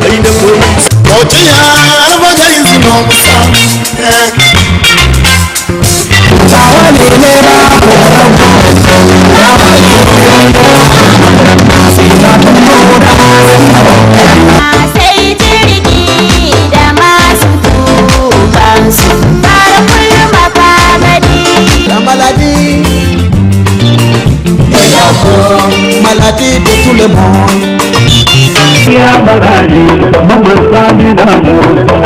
ainda police Otia albaga insino musa Tawani lera Sai jirgi da masu tubansu fara kullum a famadi maladie de tout le monde. Ya bagani, mamasami namu,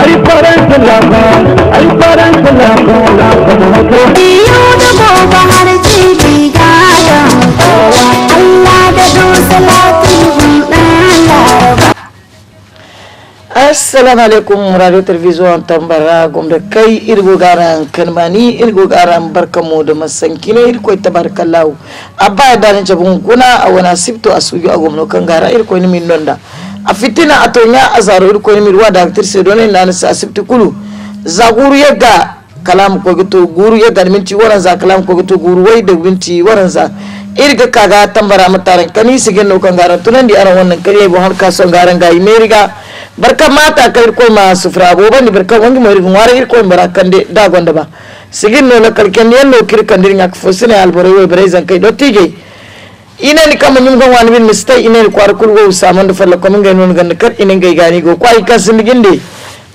ay parang salamat, la kamoto. Iyo da gobe har jibi gadon kowa Allah da dusalatin ɗan laraba. Assalamu alaikum radio television tambara gombe kai irgo garan kanmani irgo garan barkamu da masankine irko tabarakallahu abba da nan jabun kuna a wana sifto asuju a gomno kan gara irko ni min nonda a fitina atonya azaro irko ni mirwa da aktir se donen nan sa sifto kulu zaguru yaga kalam ko gito guru yaga minti waran za kalam ko gito guru wai da minti waran za irga kaga tambara mataran kani sigen no kan gara tunan di aran wannan kare bo har kason garan ga imeriga barka mata kai ko ma sufra bo bani barka wangi mari ngwara ko barakan de da gonda ba sigin no lakal ken yenno kirkan dir nyak fosine albore we brezan kai dotige ina ni kama nyum gwan min mistai ina ni kwar kul go saman da falla ko min ngai non gan kar ina ngai gani go kwai kan simiginde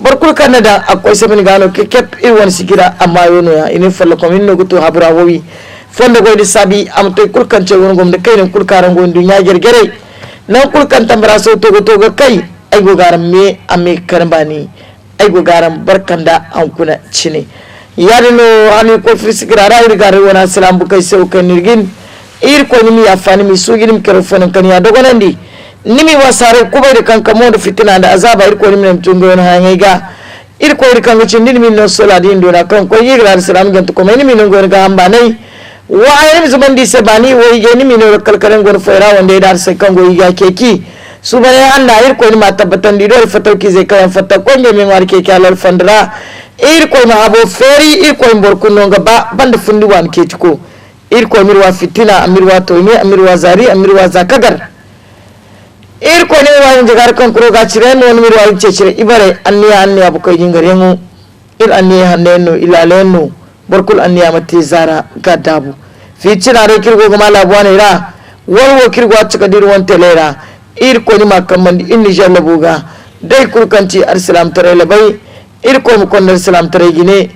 barkul kanada akoy semin gano ke kep i won sigira amma yono ya ina falla ko min no gutu habra wowi fondo go di sabi am to kul kan ce won gom de kai non kul karango ndu nya gergere nan kul kan tambara so to go kai ai go garan me ame karambani ai go garan barkanda an kuna cine yarino ani ko fisikira ra ir garu wana salam bu kai sau kan nirgin ir ko nimi afani mi sugin mikrofon kan ya dogonandi nimi wasare kubai da kan kamo da fitina da azaba ir ko nimi nam tungo na hangai ga ir ko ir kan cin nimi no sola din do na kan ko ir garu salam gan to ko nimi no go ga amba nai wa ai zaman di se bani wo ye nimi no kalkaran go fayra wanda dar sai kan go ga keki subane anda ir ko ma tabatan di do fatal ki ze kan fatta ko ngemi war ke kalal fandra ir ko ma abo feri ir ko mbor kunno ga ba banda fundi wan ke tiko ir ko mirwa fitina amirwa to ne amirwa zari amirwa zakagar ir ko ne wa jagar kan kuro ga cire no mirwa ce cire ibare anniya abu kai jingare mu ir anniya hanno ilaleno borkul anniya mate zara gadabu fi cina re kirgo ga mala bwane ra wolwo kirgo a cika dir won telera ir ko ni makamandi inni jalla buga dai kurkanti arsalam tare labai ir ko mu kon arsalam tare gine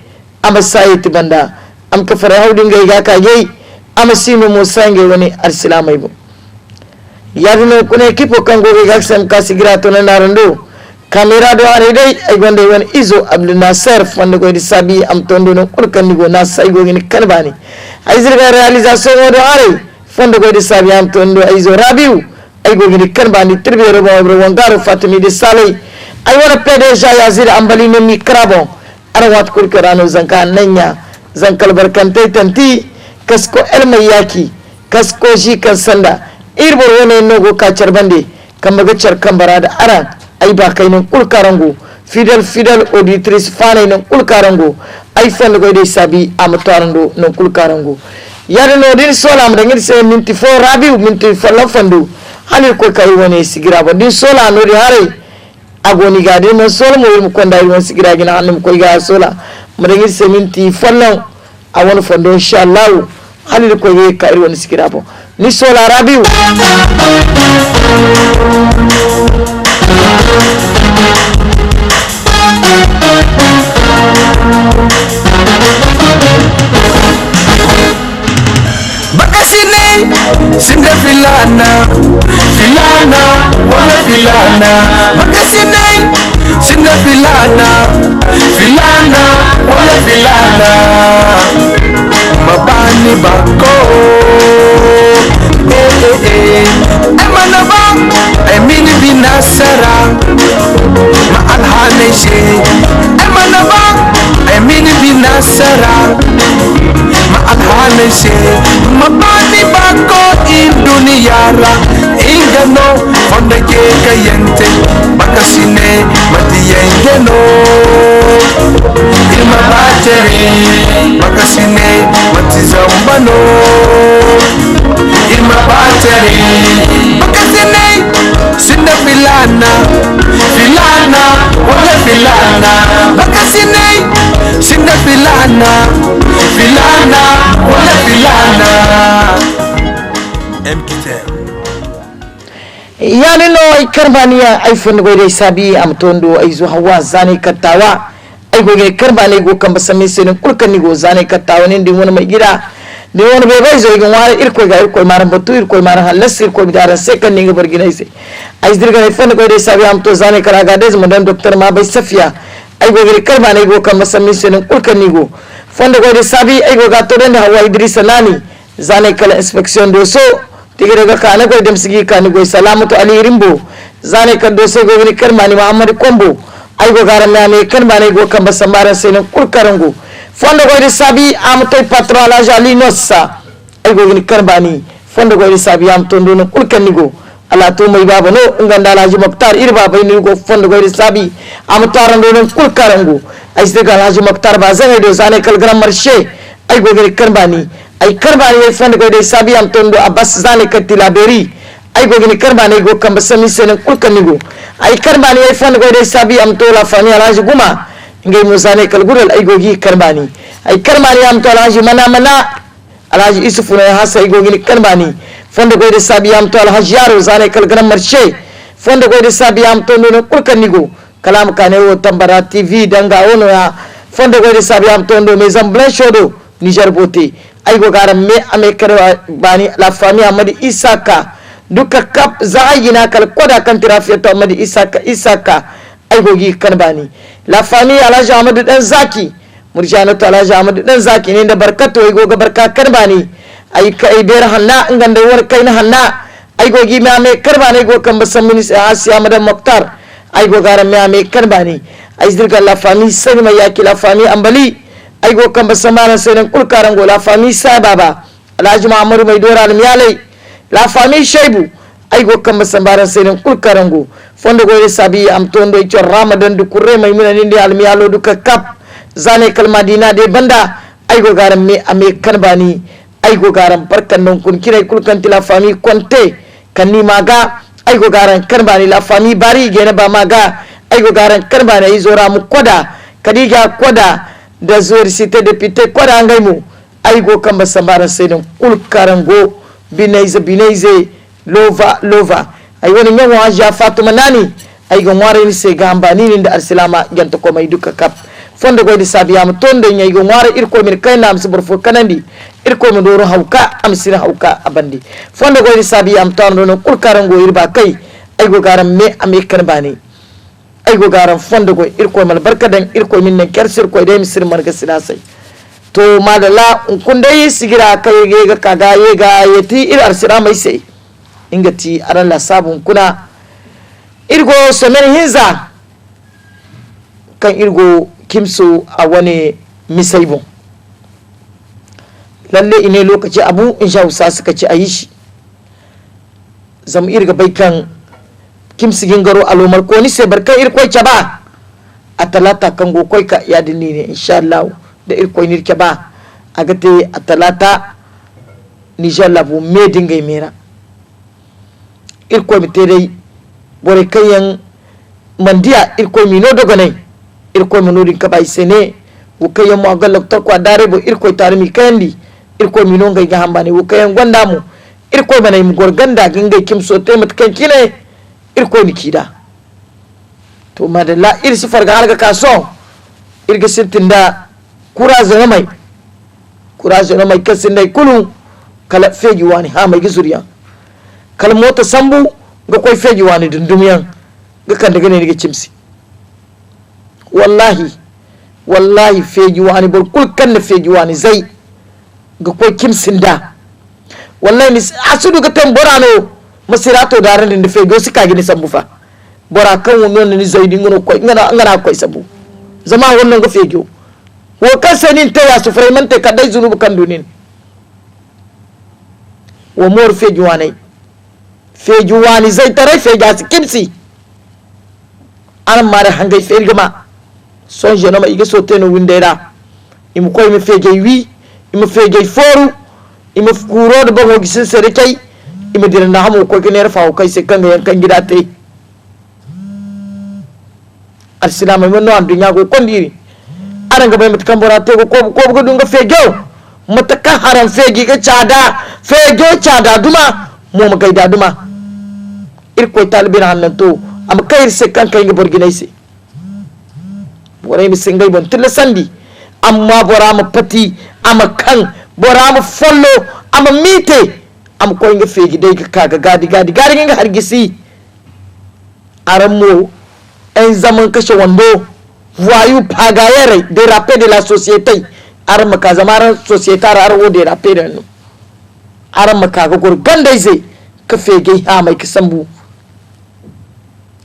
am sayiti banda am ka fara hawdin ga ka gei am sinu musange woni arsalam aybo yarno ko ne kipo kango ga sam ka sigira to na narando kamera do are dai ay gonde woni izo abdul nasser fande ko di sabi am tondo no kurkan ni go na say go ni kanbani ay zirga realisation do are fande ko di sabi am tondo izo rabiu ay go gini kan bani tirbe robo wangaro fatimi de salai ay wona PDG yazir ambali no mi krabo ara wat kul karano zanka nanya zankal barkante tanti kasko elmayaki kasko shi kan sanda irbo wona no go ka charbande kam ga char kambara da ara ay ba kai non kul karango fidel auditrice fane non kul karango ay fan go de sabi am tarando non kul karango yare no din solam da ngir se minti fo rabiu minti fo lafandu hani ko kai woni sigira ba din sola no ri hare agoni ga din no sola mo ko ndai won sigira gina hanum ko ga sola mo da ngir se minti fallan a woni fondo inshallah hani ko ye kai woni sigira ba ni sola rabiu Bakasine sinde filana wala filana bakasine sinde filana wala filana mabani bako emanaba emini binasara ma alhaneje emanaba emini binasara ma alhaneje mabani bako in duniyara ingano honda ke kayente bakasine matiyengeno ilma bateri bakasine matizambano ilma bateri bakasine sinda filana filana wala filana bakasine sinda filana filana wala filana MKTM yani no ay karbaniya ay fon goyde sabi am tondo ay zo hawa zane katawa ay goge karbani go kamba sami senen kulkani go zane katawa ne din wani mai gida ni wani bai bai zo igin wani irko ga irko maran batu irko maran halas irko bidaran sai kan ninga bargina sai ay dirga ne fon goyde sabi am to zane kara ga des madan doctor ma bai safiya ay goge karbani go kamba sami senen kulkani go fon goyde sabi ay go ga to den hawa idrisa nani zane kala inspection do so tigire ga kana goy dem sigi kana goy salamatu ali rimbo zane kan do se go ni karmani muhammad kombo ay go garan me karmani go kamba samara sene kurkarango fondo goy sabi am toy patron la jali nossa ay go ni karmani fondo goy sabi am tondo no kurkani go ala to mai baba no nganda laji moktar irba bay ni go fondo goy sabi am tarando no kurkarango ay se ga laji moktar ba zane do zane kal gram marché ay go ni karmani ay karbani ay fande go de sabi am tondo abbas zane katila beri ay go gini karbani go kamba sami senen kulkanigo ay karbani ay fande go de sabi am tola fami alaji guma ngay mo zane kal gural ay go gi karbani ay karbani am tola alaji mana alaji isufu na hasa ay go gini karbani fande go de sabi am tola hajjaro zane kal gram marché fande go de sabi am tondo no kulkanigo kalam kane wo tambara tv danga ono ya fande go de sabi am tondo maison blanche do niger beauté ay go garan me ame karwa bani la famille amadi isaka duka kap za ayina kal koda kan tirafiya to amadi isaka ay go gi kan bani la famille alaji amadu dan zaki murjana to alaji amadu dan zaki ne da barkato ay go ga barka kan bani ay kai ber hanna nganda war kai na hanna ay go gi me ame karbani go kan basamini asiya madan muktar ay go garan me ame karbani ay dirga la famille sai mai yaki la famille ambali ay go kamba samara senen kulkarango la famille sa baba alhaji muhammadu mai dora almiyalai la famille shaibu ay go kamba samara senen kulkarango fondo go sabi am tondo e chor ramadan du kurre mai mina nindi almiyalo du kap zane kal madina de banda ay go garam me ame kanbani ay go garam barkan non kun kiray kulkanti la famille konte kanni maga ay go garan kanbani la famille bari gena ba maga ay go garan kanbani ay zora mu koda kadija koda da zuwar site député kwada ngai mu ay go kamba sambara senen kul karango binaize lova ay woni nyawo aja fatuma nani ay go ngware ni se gamba ni da arsilama ganta ko mai duka kap fondo go di sabiya mu tondo nyai go ngware irko mir kayna am subur fo kanandi irko mu doro hauka am sira hauka abandi fondo go di sabiya am tondo no kul karango irba kai ay go garam me ame kanbani ay go garan fondo go irko mal barkadan irko min nan kersir ko dai misir marga sinasai to madalla kun dai sigira kai ga kaga ye ga yati ir arsira mai sai ingati aran la sabun kuna irgo somen hinza kan irgo kimso a wani misaibon lalle ine lokaci abu insha Allah suka ci ayi shi zam irga bai kan kimsigin garo alomar ko ni sai barkan irkoi ke ba a talata kan go koi ka ya dinni ne insha Allah da irkoi ni ke ba a gate a talata ni jalla bu me dingai mera irkoi mi tere bore kayan mandiya irkoi mi no dogo nai irkoi mi no din ka bai sene wo kayan mo ga loktor ko dare bo irkoi tare mi kandi irkoi mi no ngai ga hambane wo kayan gwanda mu irkoi bana mi gorganda gingai kimso te mat kan kine irko nikida to madalla irsi farga halga kaso irga sintinda kurazo mai kasin dai kulu kala feji wani ha mai gizuriya kala mota sambu ga koi feji wani dundumiyan ga kan daga ne ga cimsi wallahi feji wani bol kul kan na feji wani zai ga koi kimsinda wallahi ni asudu ga tamborano masirato daran da fego suka gini sambu fa bora kan wannan ni zaidi ngono ko ngana ko sabu zama wannan ga fego wo kasanin ta ya su fremente kadai zunubu kan dunin wo mor fego wani zai tare fega su kimsi an mare hangai fergama son je no ma iga sote no windera im koy me fege wi im fege foru im kuro da bago gisin sere kai ima dira na hamu ko kinera fa kai se kan yan kan gida tai alsilama manno an dunya go kondiri aran ga bai matakan bora te ko go dunga fegyo matakan haram fegi ga fegyo cada duma mo magai da duma irko talibina hannan to am kair se kan kai ga borginai se borai mi singai bon tilla sandi amma bora ma pati ama kan bora ma follo ama mite am ko nga fegi dai ka kaga gadi nga hargisi aramo en zaman kashe wando voyou pagayere de rappel de la société arama ka zamaran société aro de rappel no arama ka ga gor gandai zai ka fege ha mai kisambu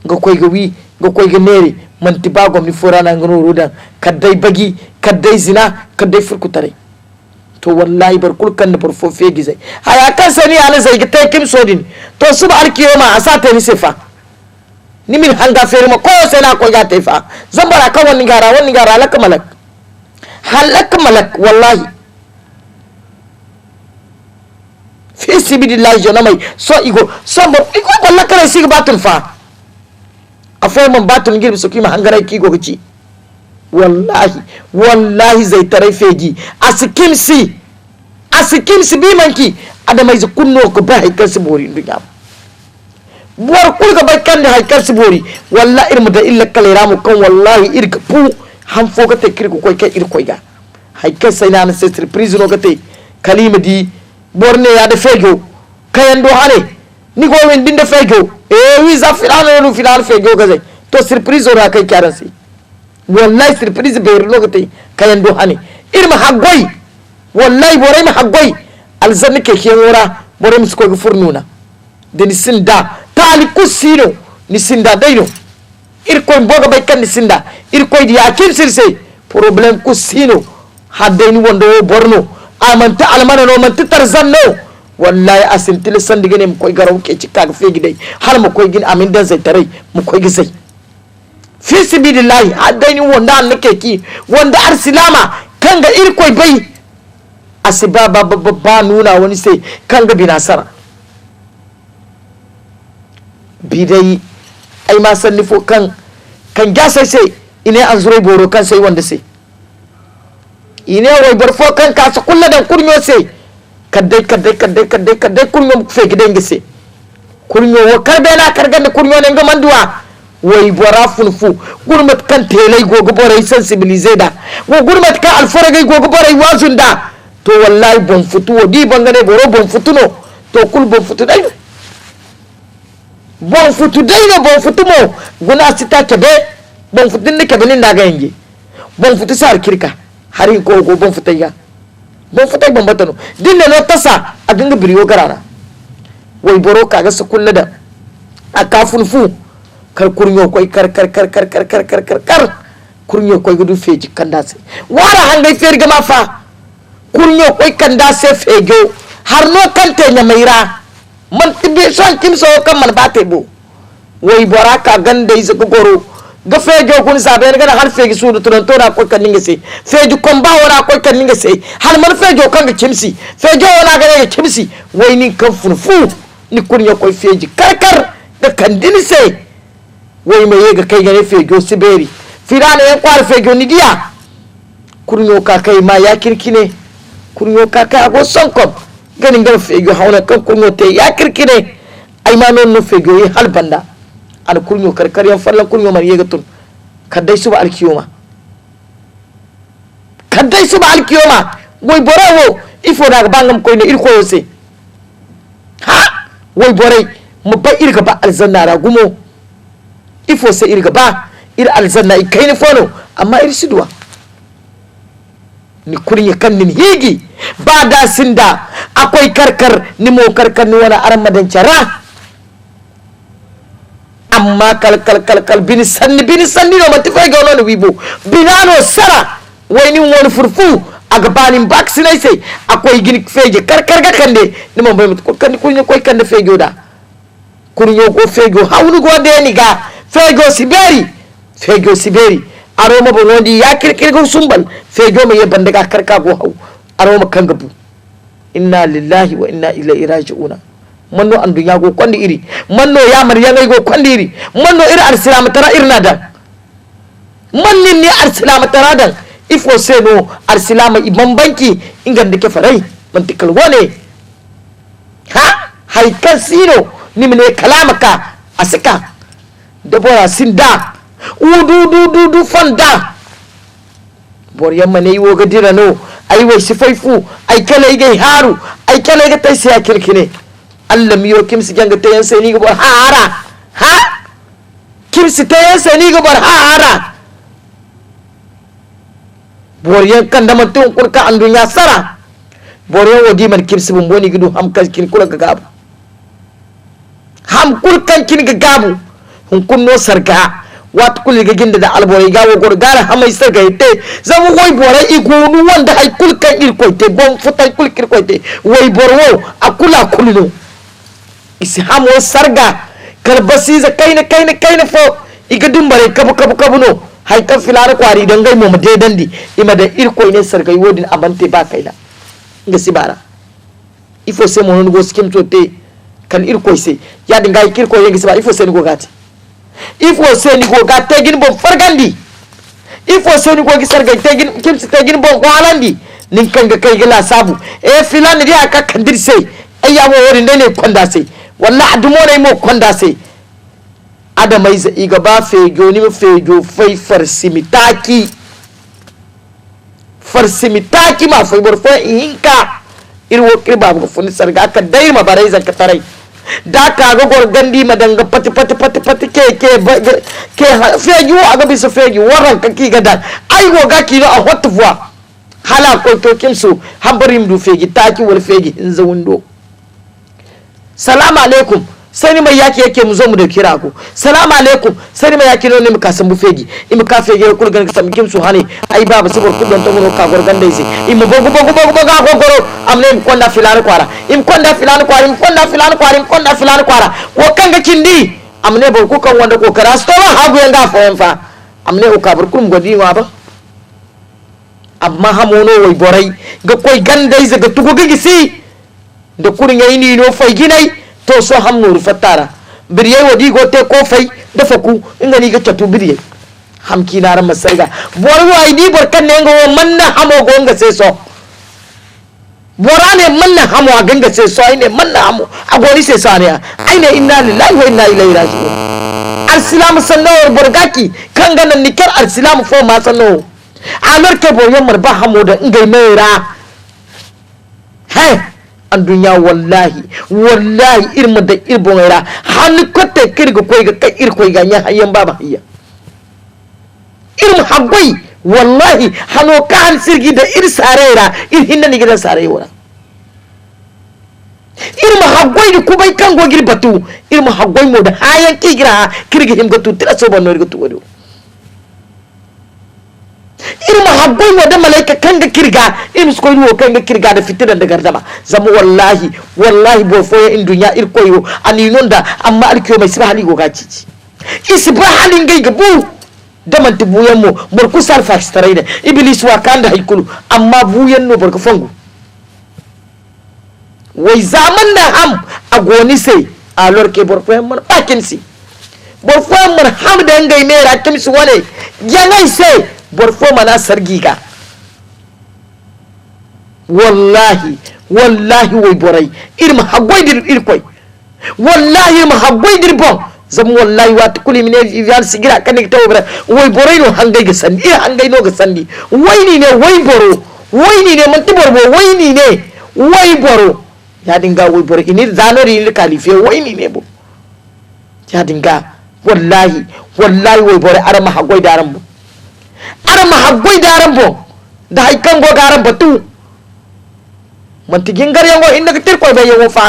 ga koy ga wi ga koy ga neri man tibago mi forana ngano rudan kadai bagi kadai zina kadai furkutare to wallahi bar kulkan bar fo fegi zai haya kan sani ala zai ga tay kim sodin to suba alkiyoma asata ni sefa ni min hanga ferma ko sai na ko ga tefa zambara kan wani gara lak malak halak malak wallahi fi sibidillahi jona mai so igo wallahi kare sig batun fa afai man batun girbi su kima hangarai ki go gici wallahi zai tarai fegi asikimsi bi manki adamai zu kunno ko ba haikar su bori dunya buwar kul ga bai kan da haikar su bori wallahi irmu da illa kalera mu kan wallahi irga pu han fo ga te kirku koy kai irko ga haikar sai na sai surprise no ga te kalima di borne ya da fego kayan do hane ni go wen din da fego wi za filan fego ga zai to surprise ora kai kyaran sai wallahi surprise bai rilo ga te kayan do hane irma haggoi wallahi borai ma haggoi alzanni ke wora borai musko ga furnuna da ni sinda tali kusino ni sinda daino irko boga bai kan ni sinda irko di yakin sirse problem kusino hadde ni wondo borno amanta almana no man tarzanno wallahi asintil sandige ne mu koy garaw ke cikka ga fegi dai har mu koy gin amin dan zai tarai mu koy gi sai fi sibidillahi hadde ni wonda an nake ki wanda arsilama kanga irko bai asibaba ba nuna wani sai kanga binasara bidai ai ma sanni fo kan gasa sai ine an zuro boro kan sai wanda sai ine wai bar fo kan kasa kullu dan kurnyo sai kadai kurnyo fe gidan gise kurnyo wa karbe na kargan da kurnyo ne ga manduwa wai bora funfu gurmat kan telai gogo borai sensibilize da wa gurmat kan alfaragai gogo borai wazunda to wallahi bon futu di bangane boro bon futuno to kul bon futu dai bon futu mo guna sita kebe bon futun ne kebe nin daga yange bon futu sar kirka hari ko go bon futayya bon futay bon batano dinne no tasa a dinga biriyo garana wai boro kaga su kullu da aka funfu kar kurnyo koy kar kurnyo koy gudu feji kanda sai wara hangai ferga ma fa kurnyo koy kanda sai fego har no kante nya maira man tibe son kim so kan man bate bo wai boraka ganda isa goro ga fego kun sabe ga har fegi su da turan tora ko kan ninga sai fegi kon ba wara ko kan ninga sai har man fego kan ga kimsi fego wala ga kimsi wai ni kan funfu ni kurnyo koy feji karkar da kandini sai wai mai ga kai ga fego siberi firana yan kwar fego ni dia kurnyo ka kai ma ya kirkine kurnyo ka kai ago sonkom ganin gar fego hauna kan kurnyo te ya kirkine ai ma non fego yi halbanda al kurnyo karkar yan fallan kurnyo mar yega tun kadai suba alkiyoma wai borawo ifo daga bangam koy ne irko yose ha wai borai mu ba irga ba alzanna ra gumo ifo sai irga ba ir alzanna kai ni fono amma ir sidwa ni kurnya kan ni higi ba da sinda akwai karkar ni mo karkar ni wala armadan cara amma kal bin sanni no mati fay gawno no wibo binano sara wayni woni furfu aga banin vaccinate sai akwai gini feje karkar ga kande ni mo bay mut ko kan kurnya koy kande fejo da kurnya ko fejo hawnu go de ni ga fejo siberi aroma bonodi ya kirkirgo sumbal fejo mai banda ga karka go hau aroma kan gabu inna lillahi wa inna ilaihi raji'una manno an dunya go kondi iri manno ya mar yangai go kondi iri manno iri al-islam tara irna da mannin ne arsilama taradan ifo seno arsilama iman banki ingan dake farai mantikal wone ha haikan sino nimne kalamaka asika dabora sinda udu fanda bor yamma ne yiwo gadira no ai wai sifaifu ai kala gai haru ai kala ga tai sai kirkine Allah miyo kimsi ganga tayan sai ni ga hara ha kimsi tayan sai ni ga hara boriyan kan da mutum kurka an dunya sara boriyan wadi man kimsi bun boni gidu ham kan kin kula ga gabu ham kulkan kin ga gabu hun kunno sarga wat kulli ga ginda da albori gawo gor gara hamai sarga ite zamu goy bore igunu wanda hay kulkan irkoite gon futan kulkir koite way borwo akula kullu isi hamo sarga karbasi za kaina fo igadum bare kabu no hay kan filara kwari dan gai mu de dandi ima da irkoi ne sargai wodin abante ba kaila nga sibara ifo se mo no go skim tote kan irkoi se ya dinga kirkoi yegi sibara ifo se ni go gati ifo se ni go gati tegin bon fargandi ifo se ni go gi sargai tegin kimsi tegin bon walandi nin kan ga kai gila sabu e filani dia aka kandir se ayya mo wodin ne konda se wallahi adumo ne mo konda se adamai za iga ba fejo ni fejo fai farsimitaki ma fai borfo inka irwo kirba go funi sarga ka dai ma barai zan ka tarai da ka ga gorgandi madanga pati ke fejo aga bisa fejo waran ka ki gada ai go ga ki a hotfuwa hala ko to kimsu hambarim du feji taki wal feji in za wundo salamu alaikum sani mai yake mu zo mu da kira ku salamu alaikum sani mai yake ne mu kasan bufegi im ka fege ku ga sam kim su hane ai baba sabor ku don to mu ka gorgan dai sai im bogu ga gogoro amne im konda filan kwara im konda filan kwara wo kanga kindi amne bo ku kan wanda ko kara sto ha gu yanga fo fa amne o ka burkum godi wa ba amma hamono wai borai ga koi gandai zaga tugo gisi da kurin yayi ni no fai ginai to so hamnuru fatara biriye wadi gote ko fai da faku inga ni ga tatu biriye hamki na ran masarga boru ai di borkan ne ngo manna hamo go nga se so borane manna hamo a ganga se so ne manna hamo a goni se so ne ai ne inna lillahi wa inna ilaihi raji'un al-islam sanno borgaki kan ga nan nikar al-islam fo ma sanno alor ke boyon marba hamo da ingai mera he an dunya wallahi irma da irbon ra hannu kote kirga koi ga kai irkoi ga nya hayyan baba hayya irma hagwai wallahi hano kan sirgi da sarera hinna ni gidan sarewa irma hagwai da kubai kan gogir batu irma hagwai mo da hayan kigira kirga him gatu tira so banno gatu wado irma hagwai mo da malaika kan ga kirga irin su koyi kan ga kirga da fitinan da gardama zama wallahi bo foya in dunya ir koyo aninon da amma alkiyo mai sibah hali goga cici isbah halin gai gabu da man tubuyan mo burku sar fastarai da iblis wa kan da haikulu amma buyan no burku fangu wai zaman da ham a goni sai a lorke burfoyan man bakin si burfoyan man ham da ngai ne rakim su wane yanai sai borfo mana sargiga wallahi wai borai irma hagwai dir irkoi wallahi irma hagwai dir bon zam wallahi wat kuli mine yar sigira kanik taw bra wai borai no hangai ga sandi hangai no ga sandi wai ni ne wai boro wai ni ne man tiborbo wai ni ne wai boro ya dinga wai boro ini zanori ni kalife wai ni ne bo ya dinga wallahi wai boro arma hagwai daran bo arma haggoi daran bo da haikan go garan batu manti gingar yango inda ka tirko bai yawo fa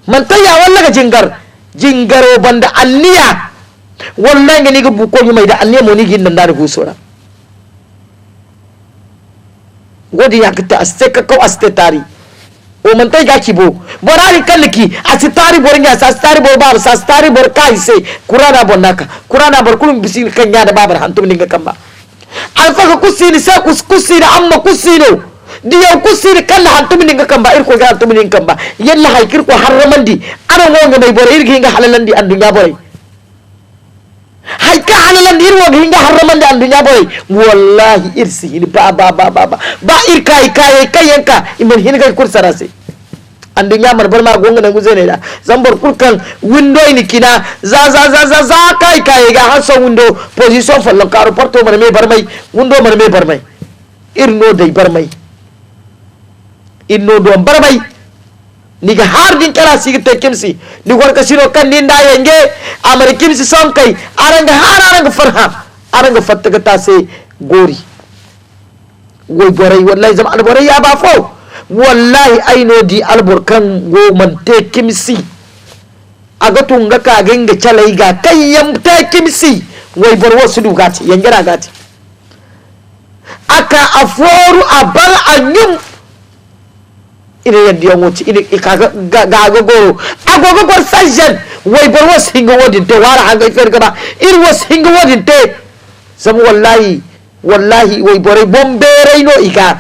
man ta ya wallaga jingaro banda anniya wallahi ngani ga buko ni mai da anniya mo ni gindan da gusora godi ya kita aste ka ko aste tari o man ta ga kibo borari kalliki asitari boringa sastari bor bab sastari bor kai sai kurana bonnaka kurana bor kulum bisin kanya da babar hantum ninga kamba alfaka kusini sa kusini amma kusino diya kusini kala hantum ninga kamba irko ga hantum ninga kamba yalla haykir ko harramandi ana wonga mai bore irgi nga halalandi andunya bore hay ka halalan dir wo hinga harraman da dunya boy wallahi irsi hin ba ir kai yanka iman hin ga kursara sai an dunya mar bar ma gonga na guze ne da zambar kurkan window ni kina za kai ga haso window position fallan karo porto mar me bar mai window mar me bar mai irno dai bar mai inno do bar mai niga har din kala sigite kimsi ni gorka siro kan din da yenge amar kimsi son kai aranga farha aranga fattaga ta sai gori goy borai wallahi zama alborai ya ba fo wallahi aino di alburkan go mante kimsi aga tunga ka ganga chalai ga kayyam ta kimsi way bor wasu dugati yangara gati aka aforu abal anyum ina yadda yan wuce ina ga goro agogo gor sajen way bor was hinga wodin te wara hanga fer gaba ir was hinga wodin te sam wallahi way boray bombere no ika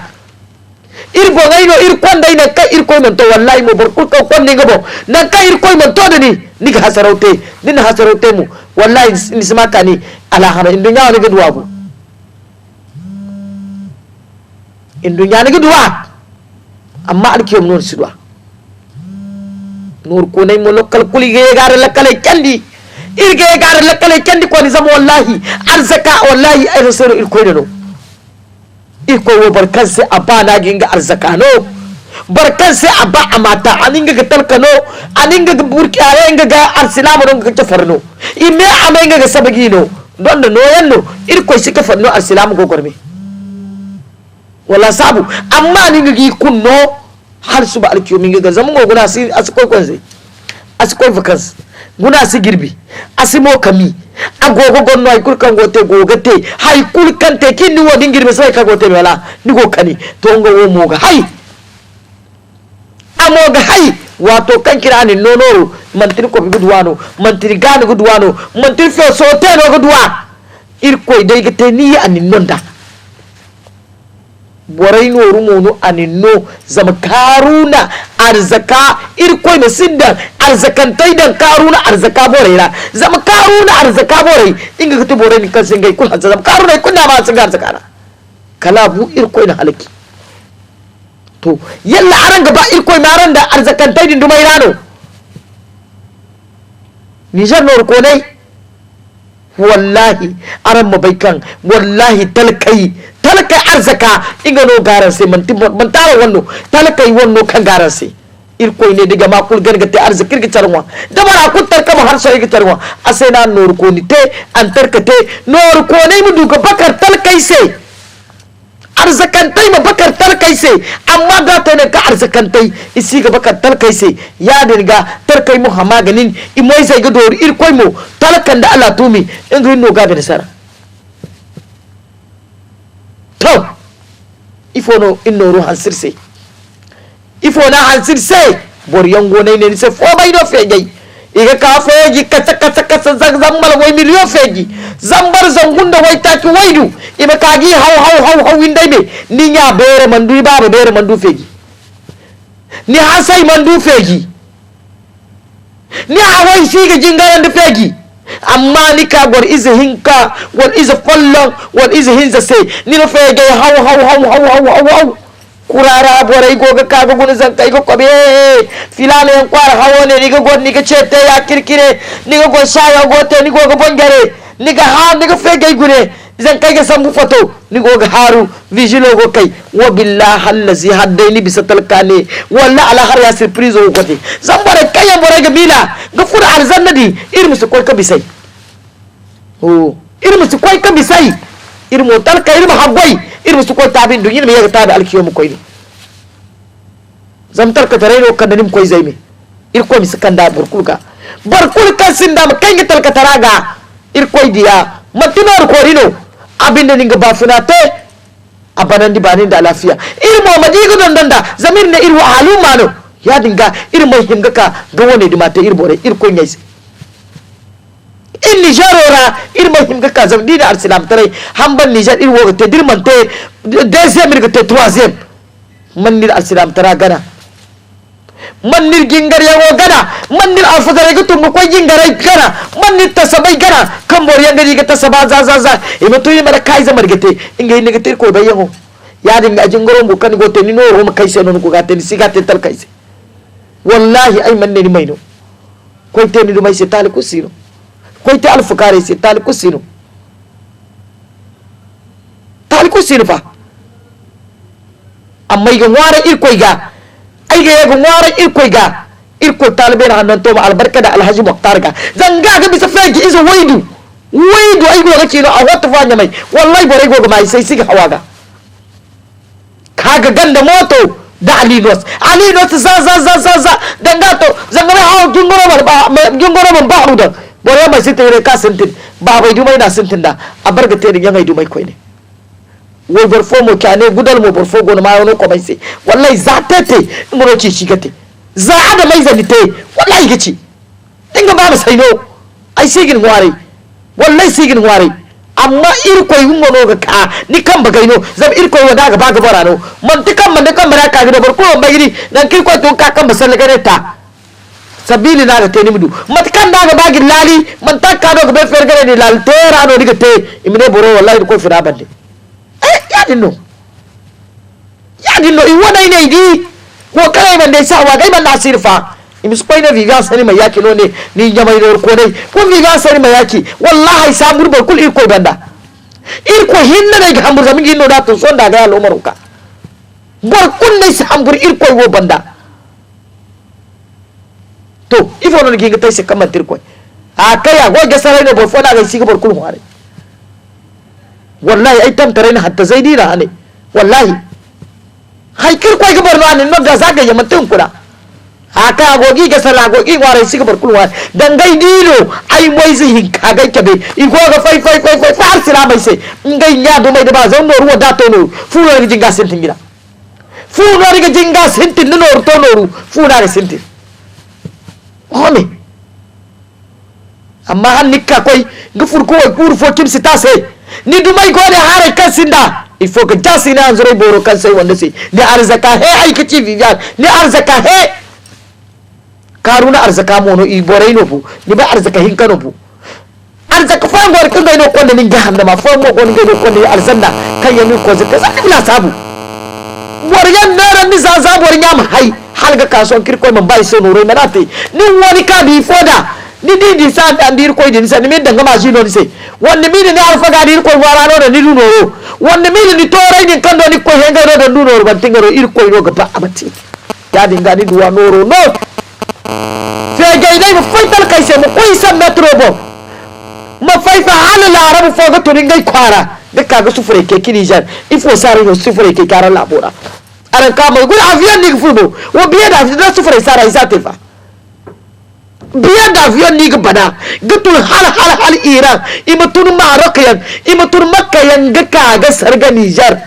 ir bongai no ir kwanda ina ka ir koy man to wallahi mo bor ko kon ninga bo na ka ir koy man to dani niga hasarote din hasarote mu wallahi nisma kani ala hana indunya ni gudwa bu indunya ni gudwa amma alkiyom nur sidwa nur ko nay mo lokal kuli ge gar lakale kandi irge gar lakale kandi ko ni zama wallahi arzaka wallahi ay rasul il ko no il ko wo barkan se abana ginga arzaka no barkan se abba amata aninga ga talka no aninga ga burki ayenga ga arsilama don ga tafarno imme amenga ga sabagi no don no yanno il ko shi ka farno arsilama go gorme wala sabu amma ni gi kunno har suba alkiyomin ga zaman go guna si asikoi kwanze asikoi vakas guna si girbi asimo kami agogo gonno ay kulkan gote gogate hay kulkan te kinni wodin girbi sai ka gote wala ni go kani to ngo wo moga hay amoga hay wato kan kira ni nono mantiri ko gudwano mantiri gani gudwano mantiri fe so te no gudwa ir koy dai gate ni anin nonda borai no rumono aninno zama karuna arzaka irkoi na sindan arzakantai dan karuna arzaka boraira zama karuna arzaka borai inga kati borai ni kan singai kul hazza zama karuna kunna ma singa arzaka na kala bu irkoi na halaki to yalla aranga ba irkoi maran da arzakantai din dumai rano nijar nor ko nai wallahi aran mabaikan wallahi talkai arzaka inga no garanse man tara wanno talakai wanno kan garanse irkoy ne diga ma kul gargate arzikir ki tarwa da bara ku tarka ma har so ki tarwa asena nor ko ni te an tarkate nor ko ne mu duka bakar talkai se arzakantai ma bakar talkai se amma ga ta ne ka arzakantai isi ga bakar talkai se ya dinga tarkai mu hama ganin imoy sai ga dor irkoy mu talakan da Allah tumi inga no ga da sara to ifono innoru hansirse ifona hansirse bor yango nay ne se fo bay do feji iga ka feji kata zammal way miliyo feji zambar zangunda way taki waydu iba kagi haw windai be ni nya bere mandu baba bere mandu feji ni hasai mandu feji ni hawai shiga jingaran da feji amma ni ka gor iza hinka gor iza fallon gor iza hinza sai ni no fege haw kurara borai goga kaga gun zan kai go kobe filale en kwar hawone ni ga gor ni ga chete ya kirkire ni ga gor shaya gote ni goga bongare ni ga ha ni ga fege gure zan kai ga sambu foto ni goga haru vigilo go kai wa billahi allazi haddaini bisa talkane walla ala har ya surprise go kote zan bare kayan borai ga bila ga fura arzannadi irmu su koi ka bisai irmu su koi ka bisai irmu talka irmu hagwai irmu su koi tabin dugin me ya tabi alkiyo mu koi ne zam talka tarayno kan nim koi zaime ir ko mi sakanda barkul kan sinda ma kai talka taraga ir koi dia matinor ko rino abin da ninga bafunate abanan di banin da lafiya irmu madigo dondanda zamir ne irwa halumano ya dinga irmo himga ka ga wone di mata irbore ir ko nyai in nijarora irmo himga ka zam dina arsalam tare hamban nijar irwo te dirmante deuxième irgo te troisième man ni arsalam tara gana manni gingar yawo gana manni alfagare gutum ko gingarai gana manni tasabai gana kan bor yanga diga tasaba za imutu yi mara kai zamar gate inga ni gate ko bayango ya dinga jingoro mu kan gote ni no ro kai sai non ko gate ni siga te tal kai sai wallahi ay manne ni mayno ko te ni do mai sai tal ko sino ko te alfagare sai tal ko sino tal ko sino fa amma iga wara irko ga ai ga yaga wara irko ga irko talibe na hannan to ma albarka da alhaji muhtar ga zanga ga bisa fegi isa waidu ai go kino a wata fanya mai wallahi bare go mai sai siga hawaga kaga ganda moto da alinos za danga to zanga mai hawo gingoro man ba hudan bare mai sai tare ka sintin ba bai dumai na sintin da a barga tare yan ai dumai koi ne wai barfo mo kyane gudal mo barfo go ma wani ko mai sai wallahi za tete ngoro ci shigate za da mai zanite wallahi gici dinga ba mu sai no ai sigin ware wallahi sigin ware amma irko yi mono ga ka ni kan bagaino zam irko wada ga baga barano man tikan man kan bara ka ga barko mai gidi dan kirko to ka kan basal gare ta sabili na ga teni mudu mat kan da ga bagi lali man ta ka do ga be fer gare ni lal tera no diga te imne boro wallahi ko fira bande ya dinno i wona ine di ko kai ban dai sa wa gai ban nasir fa imis koy na viga sani mai yaki no ne ni jamai do ko dai ko viga sani mai yaki wallahi sabur bar kul irko banda irko hinna dai ga hambur zamin ginno da to son da ga lo maruka bar kun dai sambur irko wo banda to ifo no ginga tai se kamar tirko a kai a go ga sarai no bar fona ga siga bar kul hare wallahi ai tam tare na hatta zaidi na ne wallahi haikir koy gabar no anin no da zaga yamantun kula haka gogi ga sala gogi ware shi gabar kulwa dan gai dilo ai wai zihin ka gai kabe igo ga fai far sila mai sai ngai nya do mai da ba zan no ruwa da to no fu no ri jinga sentin gida fu no ri jinga sentin no to no fu na ri sentin hone amma han nikka koy gufur ko kur fo kimsi ta sai ni dumai gode hare kan sinda il faut que jasi na zure boro kan sai wanda sai ni arzaka he ai kaci vivian ni arzaka he karuna arzaka mono i borai no fu ni ba arzaka hin kano fu arzaka fa ngor kan ga no konde ni jahannama fa mo gon ga no konde arzanda kan yami ko zaka sai bila sabu boryan naran ni zaza boryan hai halga kason kirko man bai so no re manate ni wani ka bi foda ni di sa andir koy din sa ni me danga ma jino ni se wonde mi ni alfa ga dir koy wara no ni dunoro wonde mi ni toray din kando ni koy henga no dunoro ban tingaro ir koy no ga ba abati ya dinga ni duwa noro no fe ga dai mo faital kai se mo koy sa metro bo ma faifa hala la arabu fo ga to ni ngai kwara de ka ga sufure ke kini jan ifo sare no sufure ke kara labora aran ka mo gura avion ni fubo wo biya da sufure sara isa tefa biya da avion ni bana gutul hal Iran imatun Maroc yan imatun Makka yan ga kaga sarga Niger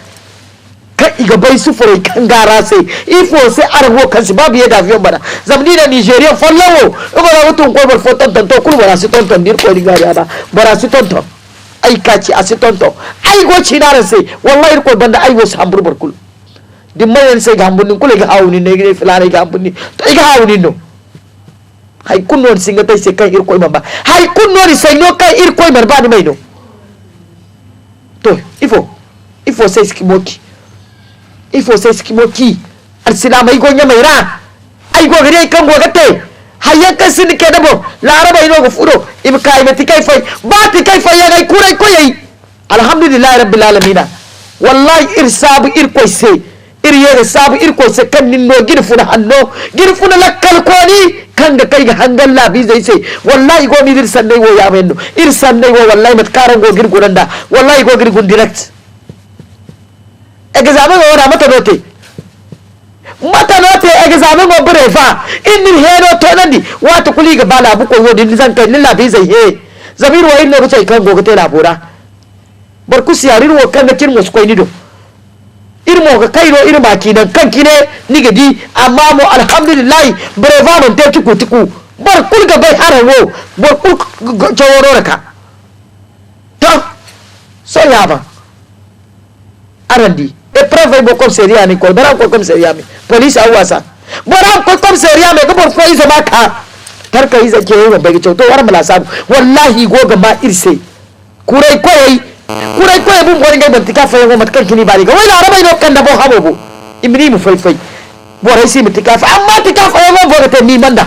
ka iga bai sufure kan gara sai ifo sai arwo kan si babu ya da avion bana zamni da Nigeria fallawo igora mutun ko bar foton tanto kul bara si tonton dir ko diga ya bara si tonton ai kaci a si tonton ai go cinara sai wallahi ko banda ai go sambur bar kul dimmayen sai ga hambun kul ga hawni ne ga filare ga hambun to ga hawni no hay kunno singa tay se kay irkoy mamba hay kunno ni say no kay irkoy mar bani mayno to ifo sai skimoki arsilama igo nya mayra ay go gari kan go gate hayya kan sin ke dabo laraba ino go fudo im kay meti kay fay bati kay fay ay kuray koy alhamdulillah rabbil alamin wallahi irsabu irkoy sai irye sabu irkoy sai kan ninno girfuna hanno girfuna lakkal koni kan ga kai ga hangal labi zai sai wallahi go mi dirsan dai wo ya menno irsan dai wo wallahi mat karan go girgunan da wallahi go girgun direct examen go na mata note examen go brefa inni hero to nandi wata kuli ga bala bu ko din zan kai lilla bi zai he zabir wa inno rutai kan go ta labora bar ku siyarin wo kan kin musu koi nido irmo ga kairo irma kinan kanki ne ni gadi amma mu alhamdulillah breva non te tuku bar kul ga bai harawo bar kul jaworo raka to so yaba arandi e preve bo kom seria ni ko bara ko kom seria mi police awasa bora ko kom seriya me ko foi zama ka tarka yi zake yi babba gicho to war mala sabu wallahi goga ma irse kurai koyi bun borin gai bantika fa yawo matkan kini bari ga wala arabai no kan da bo habo bo imri mu fai borai si mutika fa amma tika fa yawo bo ta mi manda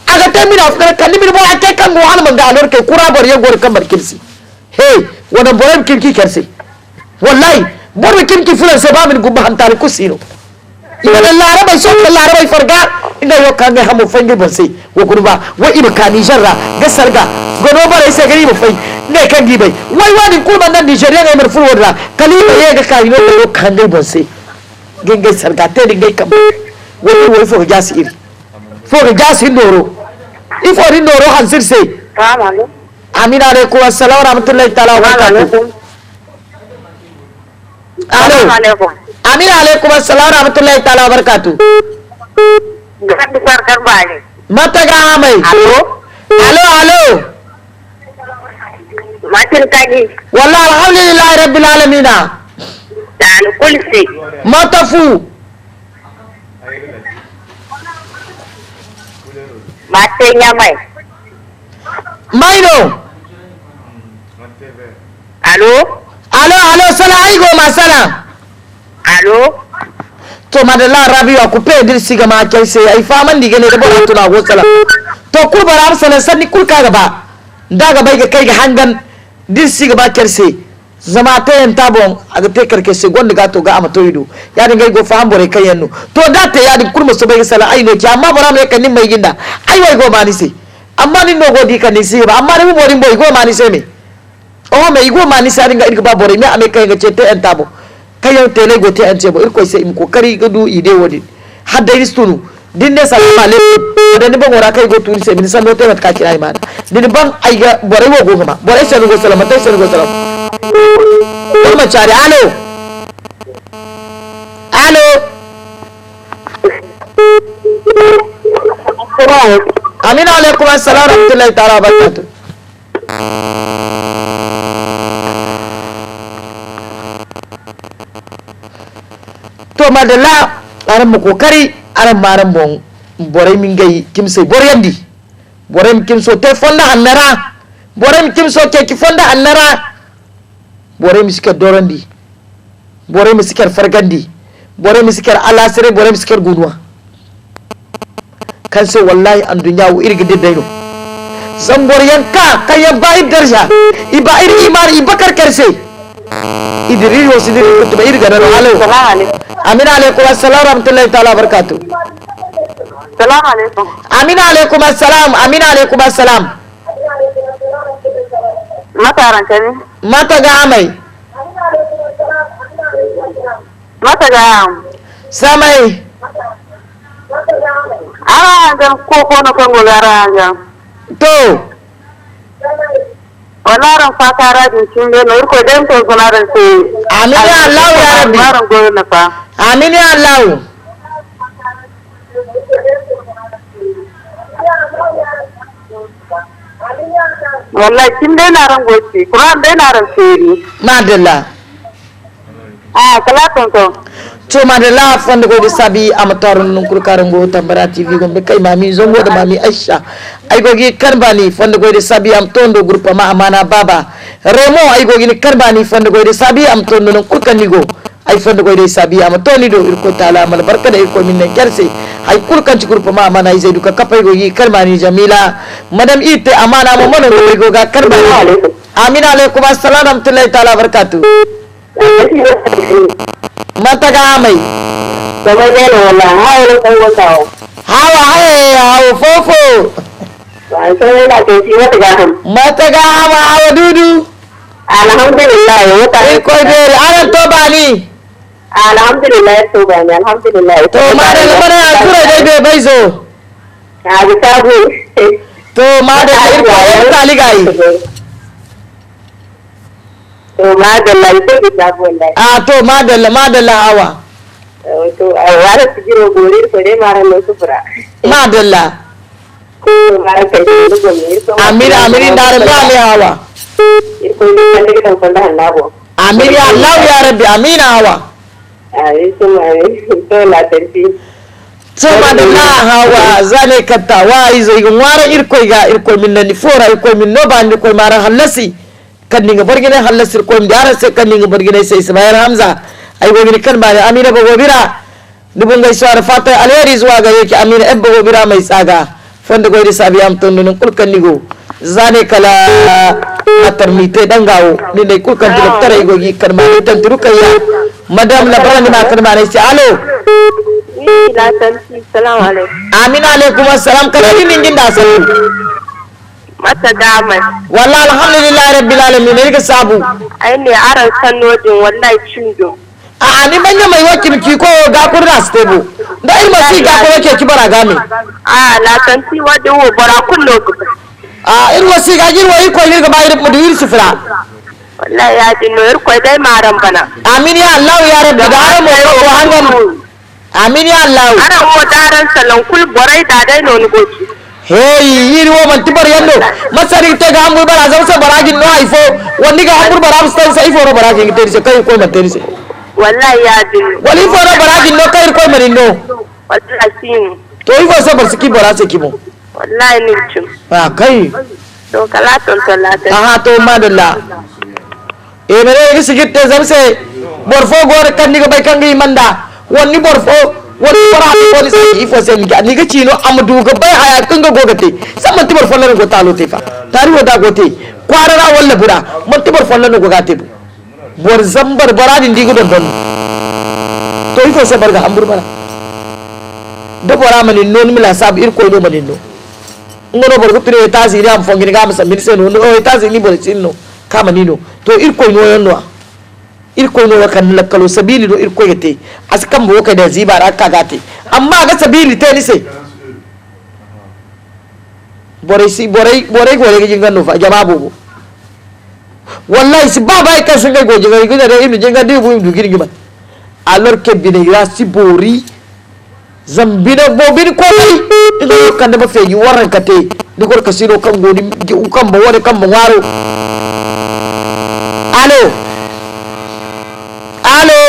aga ta mina fa kan mi bo ake kan go hal manga alor kai kura bor ya gor kan barkirsi hey wala borai kimki kersi wallahi bor kimki fulan sai ba min gubba hantar kusino ina larabai so kan larabai farga ina yo kan ga hamu fangi bon sai wo kurba wa iba kani jarra ga sarga gono bare sai gari mu fai ne kan gibai wai wani kurban nan Nigeria ne mar fulwa da kalima ye ga kai no ko kan dai bon sai gengai sarga te dingai kam wai fo ga iri fo ga doro ifo rin doro hansir sai amina alaikum assalamu rahmatullahi ta'ala wa barakatuh alaikum amina alaikum assalamu rahmatullahi ta'ala wa barakatuh Gadi sarkar bani. Mata ga mai. Alo. Matin kagi. Wallahi alhamdulillah rabbil alamin. Dan kulsi. Mata fu. Matenya mai. Maino. Alo sala ai go masala. Alo. To madalla rabiwa ku pe dir siga ma kai sai ai faman dige ne da ba tuna go sala to ku bara sanan sanni kul ka gaba daga bai ga kai ga hangan dir siga ba kerse zama ta yan tabon aga te karke se gonda ga to ga ama to ido ya dinga go faham bore kai yanno to da ta ya din kurma so bai sala ai no ki amma bara me kan nin mai ginda ai wai go mani sai amma nin no go di kan ni sai ba amma ni borin boy go mani sai me o me go mani sai dinga irga ba bore me ame kai ga ce ta yan tabo kayo tele gote an ce ba irko sai im kokari gudu ide wodi hadda istunu dinne salamu alaikum da ni ban wara kai go turi sai min sallo tay ka kira imana din ban ai ga bore wo go ma bore sai go salama tay sai go salam kuma chari alo amina alaikum assalam rahmatullahi ta'ala barakatuh to madalla aran mu kokari aran maran bon bore min gai kimse boryandi bore min kimso te fonda annara bore min kimso ke ki fonda annara bore mi sikar dorandi bore mi sikar fargandi bore mi sikar alasire bore mi sikar gunwa kan sai wallahi an dunya wo irga dai no san boryan ka kayan bai darja iba iri imar ibakar karse idiri wo sidiri kutuba irga na halo amina alaikum assalam rahmatullahi ta'ala barakatuh Salam alaikum. amina alaikum assalam Mataran kani. mata ga mai Mata ga samai ga koko na kongo gara ga. to Walaran fatara din cinde no irko den ko kunaran sai. amina allah ya rabbi Walaran goyo na fa. amina allah Wallahi kin dai na ran goci, Quran dai na ran seri. madalla Kala tonto. to madalla fonde go de sabi amatarun nun kurkaran go tambara tv gombe kai mami zongo da mami aisha ay go gi karbani fonde go de sabi am tondo groupe ma amana baba remo ay go gi karbani fonde go de sabi am tondo nun kurkan nigo ay fonde go de sabi am toni do irko taala mal barka da irko minne kerse ay kurkan ci groupe ma amana ay zaidu ka kapay go gi karbani jamila madam ite amana mo mono go ga karbani amina alaikum assalam rahmatullahi ta'ala barakatuh mata ga mai Sama gano wallahi hawo kai wakawo. hawa fofo Ba san yana kai shi wata ga ham. mata ga hawa dudu Alhamdulillah wata. ko dai ana to bani Alhamdulillah to ba ni alhamdulillah. to mare lamara ya tura dai bai baizo Ya bi tabu. to mare irko yan taligai To madalla ita bi tabu wallahi. to madalla hawa To a wara su jiro gori ko dai mara no sufura. madalla Ko mara kai shi ko ne so. amin dare ba ne hawa Ko ne kan da kan kwanda hannabo. amin ya allah ya rabbi amin hawa Ai to mai to la tarfi. sama da la hawa zane katta wa izo iga wara irko ga irko min nani fora irko min no bandi ko mara halasi kan ninga bargine halasir ko mi dara se kan ninga bargine sai Ismail Hamza ai gogini kan ba Amina Bagobira dubun gaisuwa fata alheri zuwa ga yake Amina Bagobira mai tsaga fanda goyi sabi am tonnon kulkan nigo zane kala maternité dangawo ni dai kulkan directeur ai gogi kan ma tan turukaya madame la barani ma kan ma ne si allo la tanti salamu alaikum amina alaikum assalam kala ni ngin da sai mata dama wallahi alhamdulillah rabbil alamin ne ka sabu ai ne aran sanodin wallahi cindo a ni banya mai wakil ki ko ga kurna stable da ilma si ga ko yake kibara game a la tanti wadi wo bara kullo a ilma si ga jirwa yi ko yi ga bayar mudir sifra wallahi ya dinno ir ko dai maran bana amin ya allah ya rabbi da mu ko hangan amin ya allah aran mo daran salon kul borai da dai non goci hey yiri wo man tibar yando masari te ga hambur bara zam sa baragin no aifo wonni ga hambur bara mustan sa ifo ro baragin te se kai ko man te se wallahi ya dinno wali fo ro baragin no kai ko man no wallahi sin to ifo so bar siki bara se kimo wallahi ni cin a kai to kala ton talata aha to madalla e mere gi sigitte zam se borfo gore kan ni ga bay kan gi manda wonni borfo wani fara ko ni sai ifo sai ni ga cino amdu ga bai haya kan ga gogate sama tibar fallan go talo te fa tari wada gote kwarara walla bura mun tibar fallan go gate bu bor zambar baradin digu don don to ifo sai barga hambur bara da bora mani non mila sab ir ko do mani no ngono bor gutire taziri am fongini ga masa min sen no o taziri bor sinno kama nino to ir ko no yonno ir ko no kan lakalo sabili do ir ko yete askan bo ka da zibara ka gate amma ga sabili te ni sai borai gore ga jingan no fa jama bobo wallahi si baba ka sun ga goje ga da inu jinga de bu du girgi ba alor ke bine ya si bori zambina bobin ko ni kan da ba fe yi waran kate ni gor ka siro kan goni kan ba wore kan ba waro allo allo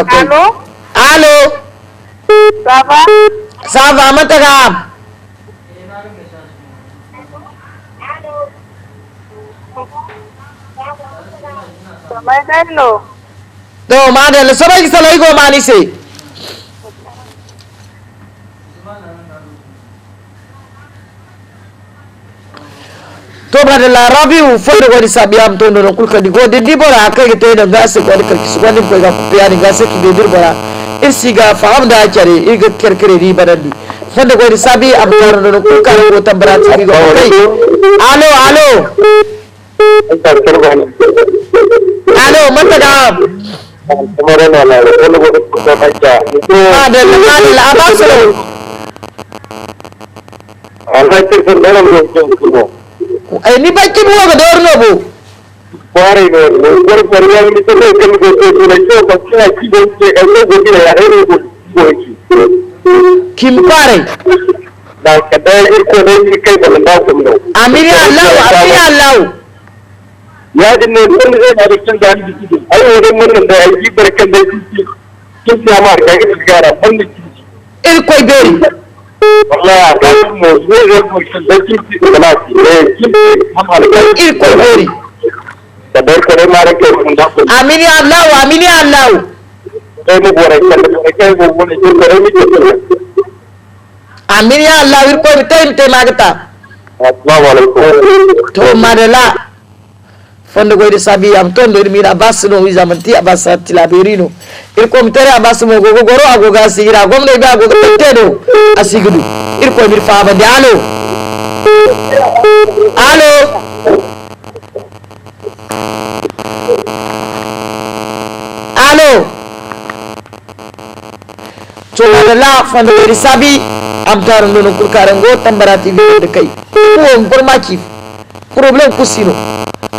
okay. Allo ça va mataga to madalla sabai salai go mani se to madalla rabiu fodo godi sabiam to no kulka di godi di bora kai te da gase godi karki su godi ko ga piyani gase ki de dir bora irsiga faham da kare irga kerkere ri barandi fodo godi sabi abdar no kulka ko tambara ti go kai allo allo allo mataga madalla abasro ay ni bacci bu ga dorno bu Pare no, por perder mi todo que me gusta de yo, porque aquí donde el logo tiene la red de kim pare da que da ir con el que con da como amiri allah ya din ne mun zai da cikin da shi ai wurin mun da yi barkan da shi kin ya ma ga gara ban da shi il koy beri wallahi ka mu zai mu da shi da shi kin amma il koy beri da bai kore mara ke kun da amiri allah sai mu bore kan da kai go wani jin da mi ke amiri allah il koy te magata assalamu alaikum to madala fondo goyde sabi am tondo mira basno wi zamanti abasa tilaberino il ko mitere abasu mo gogo goro agoga sigira gomne be agoga tedo asigudu il ko mir faaba de allo allo allo to madala fondo goyde sabi am taro nono kurkarango tambara tv de kai ko gormaki problem kusino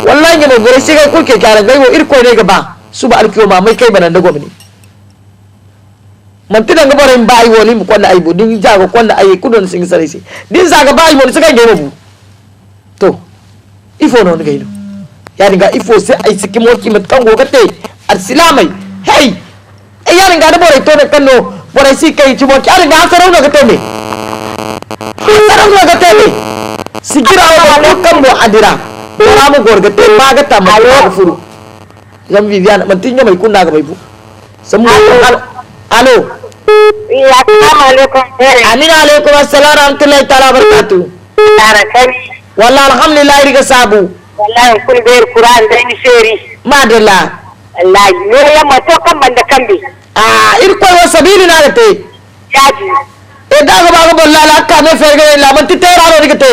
wallahi ne gore sai kai kulke kyaran gaiwo irko ne gaba su ba alkiyo ma mai kai banan da gwamnati man tidan gaba rin bai woli mu kwalla aibo din jago kwalla ayi kudon sin sare sai din zaga bai mu suka gaiwo bu to ifo non gaido ya dinga ifo sai ai siki moki mat kango kate arsilamai hey yarin ga da bore to da kanno bore si kai ci mo kyar ga sarau ga tebe sarau ga tebe sigira wa kan mo adira bora mu gorga te ma ga ta ma ga furu zam Viviane man tinga mai kunna ga mai bu samu alo ya assalamu alaikum amin alaikum assalam rahmatullahi ta'ala barakatuh tarakan wallahi alhamdulillah riga sabu wallahi kul ber qur'an da ni sheri madalla wallahi ne ya mato kan banda kambe irko wa sabili na te yaji e da ga ba bolla la ka me ferge la man ti tera ro rigate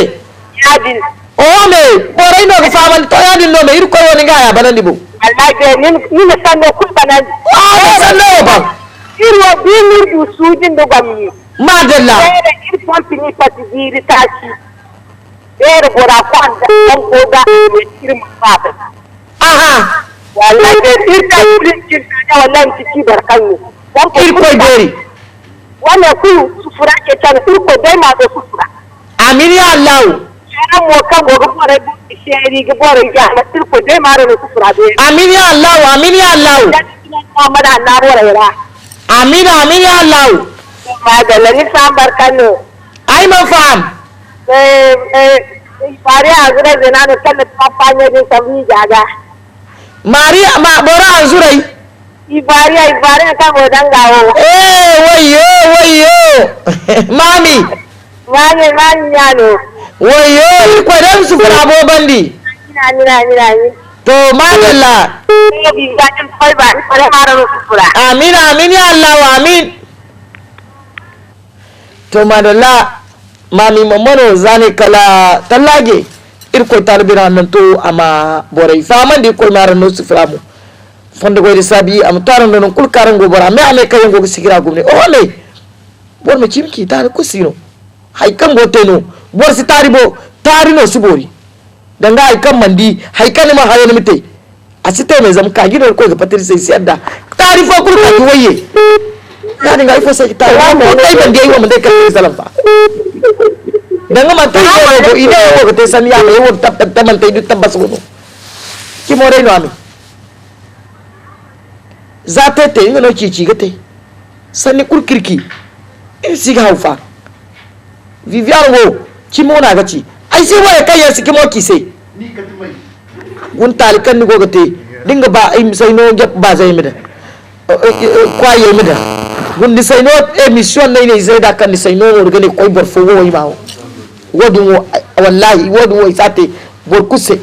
yaji o me bore no ga faman to yadin no me irko woni ga ya banan dibo wallahi ni na sanno kun banan sanno ba irwa binir du sujin da gwamni madalla da irfon fini pati diri tashi bere gora kwan da kan koga ne irin fata aha wallahi da irta cikin da wallahi ciki barkanni irko gori wannan ku sufura ke can irko dai ma da sufura amin ya allah yaran mo kan gogo fara bi sheri ga bore ya na irko dai ma da sufura dai amin ya allah amin ya allah Muhammad na bore amin amin ya allah madalla ni san barkanno ai man fam fare a gure zina da kan kampanya din sabi jaga maria ma bora azurai ibari kan godan gawo wayo mami nyano wayo ko dan su fara bo bandi ina to madalla bi gadin kai ba fare mara su fura amin amin ya allah amin to madalla mami mamano zane kala tallage irko tarbira nan to ama borai faman di ko mara no su fara mu fonde goyde sabi am taran non kul karango bora me ame kayen go sigira gumne o le bor me chimki tar ko sino hay kan go teno bor si tari no sibori danga hay kan mandi hay kan ma hayo mite asite me zam ka gidan ko ga patir sai siadda tari fo kul ka waye ya dinga ifo sai tari mo dai bandi ayi mo dai ka salam fa danga ma tay go ide go te san ya me wo tap man tay du tabbas go ki mo re no ami za ta te yin no cici gate sanni kurkirki in siga haufa Viviane go kimo na gaci ai sai waye kai ya siki moki sai ni ka tumai gun talikan ni go gate dinga ba ai sai no gap ba zai mi da kwaye mi da gun ni sai no emission ne zai da kan ni sai no go gane koi barfo wo yi ma wodun wallahi wodun wo sate borkuse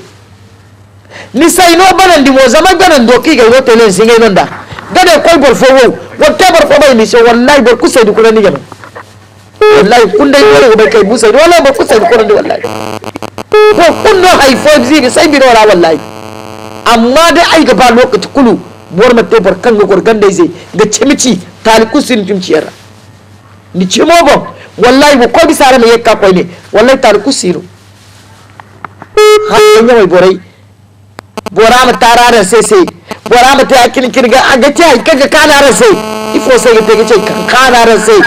ni sai no banan di mo zama banan doki ga wote len singai nonda gade koy bor fo wo wotte bor fo bay mi so wallahi bor kusay du kurani jam wallahi kunde wala go kay busay wala bor kusay du kurani wallahi ko kunno hay fo zibi sai bi wala wallahi amma da ai ga ba lokaci kulu bor matte bor kan go gande zai ga cimici tali kusin cimciyar ni cimo bo wallahi bo ko bi sare me yakka koy ne wallahi tali kusiru ha nyamay boray borama tarara sai borama ta yakin kirga aga ta kaga kana sai ifo sai ta ce kana sai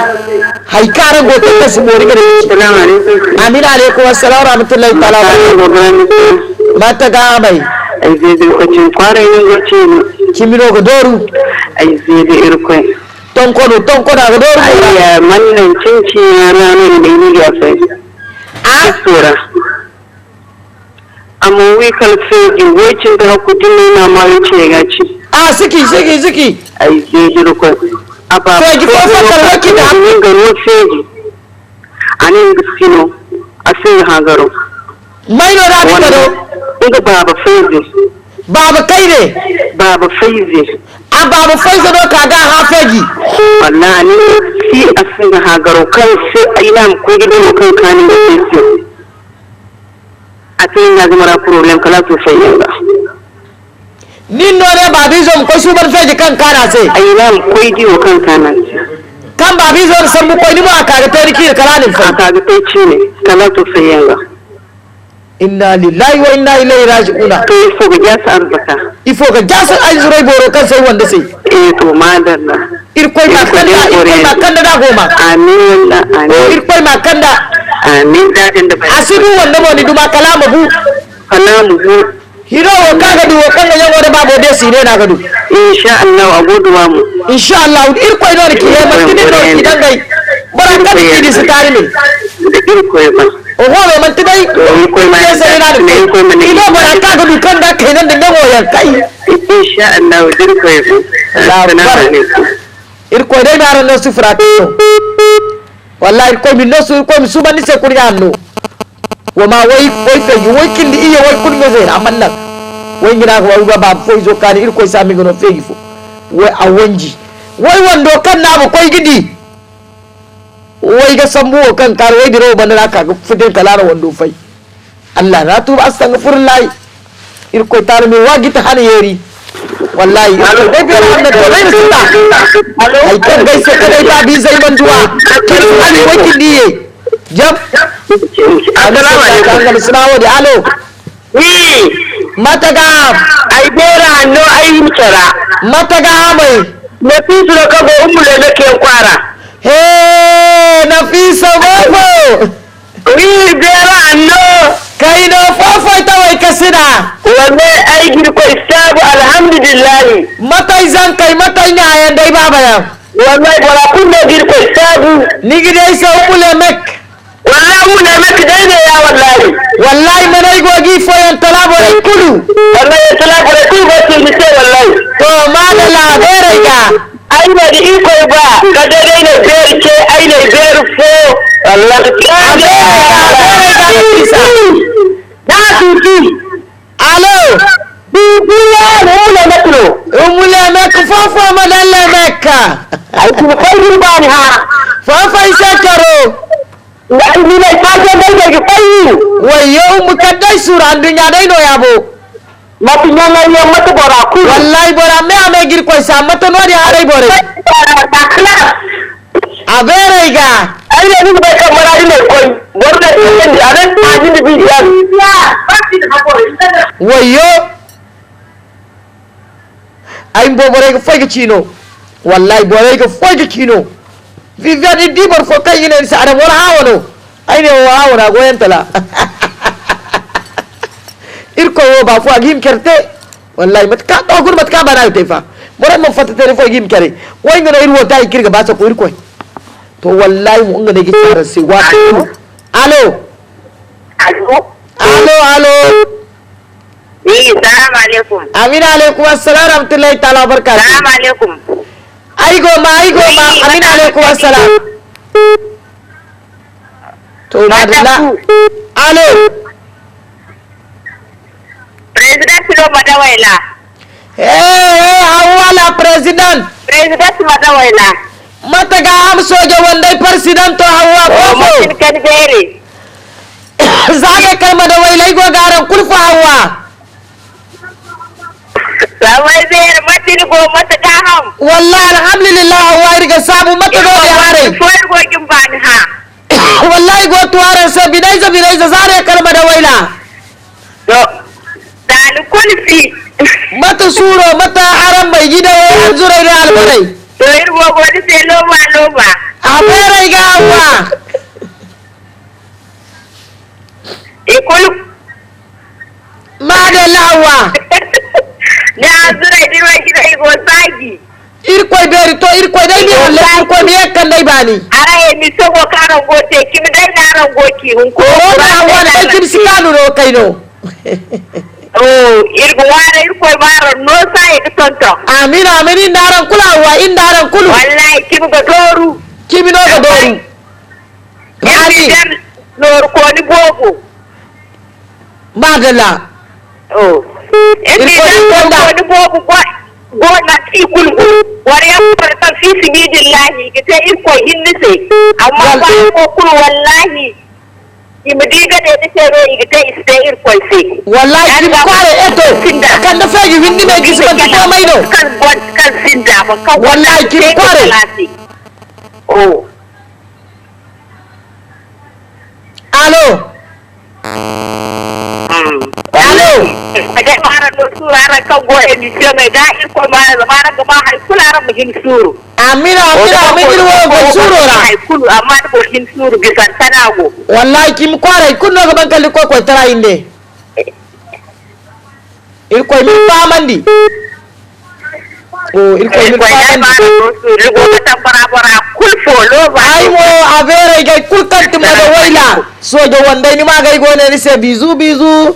hay kara go ta su mori gare assalamu alaikum amin alaikum assalam rahmatullahi ta'ala mata ga mai ai zai da kwacin kwarai ne gace ni kimiro go doru ai zai da irkoi ton ko da go doru ai mallan cinci ranar da ni ga sai a tsora amma wai kalfe wacin da kudin ne na ma yace gaci siki ai zai da irkoi aba feji ko fakar waki da hannun garo feji anin gaskino asin hagaro mai no da ka do inga baba feji baba kai ne baba feji baba faiza do ka ga ha feji wallahi si asin hagaro kan sai ina ko gidan kan kanin feji atin na zama problem kala to sai yanga nin no ne babi zo ko shubar feji kan kana sai ina ko gidan kan kanan kan babi zo san mu ko ni ba ka ga tariki kalanin fa ka ga tai ci ne kala to sai yanga inna lillahi wa inna ilaihi raji'un to ifo ga jasa arzaka ifo ga jasa azurai boro kan sai wanda sai to madalla irkoi ma kanda da goma amin amin irkoi ma kanda amin dadin da bai asiru wanda mo ni duma kalamu bu bu hiro wo kaga gadu kan ga yawo da babo de sire na gadu insha Allah a goduwa mu insha Allah ir ko ino ki he man tin do ki dangai bara ka ki di sitari ne da irko ba o ho be man tidai ko ma sai na da ko ma ino bara ka gadu kan da kai nan da gawo ya kai insha Allah irko ba ir ko dai na ran su frati wallahi ko min no su ko mi subani se kuriya no wama wai fe wai kindi iya wai kun me zai amallan wai ngira ko wai ba fo zo kan ir ko sami gono fegi fo wai a wanji wai wando kan na ba koi gidi wai ga sambu kan kar wai diro banda ka ga fudin talara wando fai Allah na tuba astaghfirullah ir ko tar me wagi ta hana yeri wallahi dai bi ran da dai sita ai kan gai sai kadai ba bi sai banduwa kin ali wai kindi jam assalamu alaikum salamu da alo mataga ai bera no ai mutara mataga mai nafisu da kago umule nake kwara he nafisa babo bera no kai no fafo ta wai kasina wallahi ai girko istabu alhamdulillah matai zan kai matai ne ayan dai baba ya wallahi wala kunna girko istabu ni gidai sai umule mek wallahi mu ne maka daidai ya wallahi manai gogi foyan talabo da kudu wallahi talabo da kudu ba su sai wallahi to madala bere ga ai ba da iko ba ka daidai ne bere ce ai ne bere fo wallahi bere ga isa na tuti alo bibiya ne makro umule mek fofo madalla mekka ai ku kai ba ni ha fofo isakaro ni ne ta ga dai ga kai wayo mukaddai sura dunya dai no yabo mati nyanga ya mata bora ku wallahi bora me ame gir ko sa mata no di harai bore abere ga ai ne ni ba ka mara ne ko borda ni anan ta ji ni bidiyan wayo ai bo bore ga foi ga chino wallahi bore ga foi ga chino vivian di bor fo kay ne sa ara wala hawano ai ne wa hawara goyen tala irko wo ba fo agim kerte wallahi mat ka do gur mat ka bana tefa bore mo fata tere fo agim kare way ngana irwo tay kirga ba sa ko irko to wallahi mo ngana gi tsara sai wa alo alo assalamu alaikum amina alaikum assalam rahmatullahi ta'ala barakatuh assalamu alaikum ai go ma amina alaikum assalam to madalla alo president lo madawaila hawala president madawaila mataga am soja wandai president to hawa kofo kan bere zabe kai madawaila go garan kulfa hawa samai bere matin go mataga ham wallahi alhamdulillah hawa irga sabu mataga ya hare foi go kin bani ha wallahi go tuwaran sa bidai zare kar madawaila to dal kulfi mata suro mata haram mai gida an zurai da albarai to irgo go ni sai loma a bere ga hawa ikul madalla hawa ne azura dirwa gida igo sagi irkoy beri to irkoy dai ni halle irkoy mi yakkan dai bani araye mi sogo karan gote kimi dai naran goki hun ko na wala dai kim sikanu no kaino oh irgo wara irkoy maro no sai to tonto amina amini ndaran kula wa indaran kulu wallahi kimi go doru kimi no go doru yani nor ko ni bogo madalla oh ko ni bogo ko na ikul wari ya farta fi sibidillahi kite irko hinnise amma ba ko kul wallahi imdiga de te ro igite iste irko se wallahi kim kware eto kan da fegi windi be gisba ko mai do kan sinda ba kan wallahi kim kware oh alo alo ada mara no surara kan go emission mai da irko mara mara ga ba har kulara mu hin suru amina amini wo go suru ra ai kulu amma ko hin suru bisan tanago wallahi kim kware kunno ga ban kalli ko tara inde irkoy min famandi o irkoy min famandi rigo ta bara kul folo ba ay mo avere gay kul kanti ma da wayla sojo wanda ni ma gay gone ni se bizu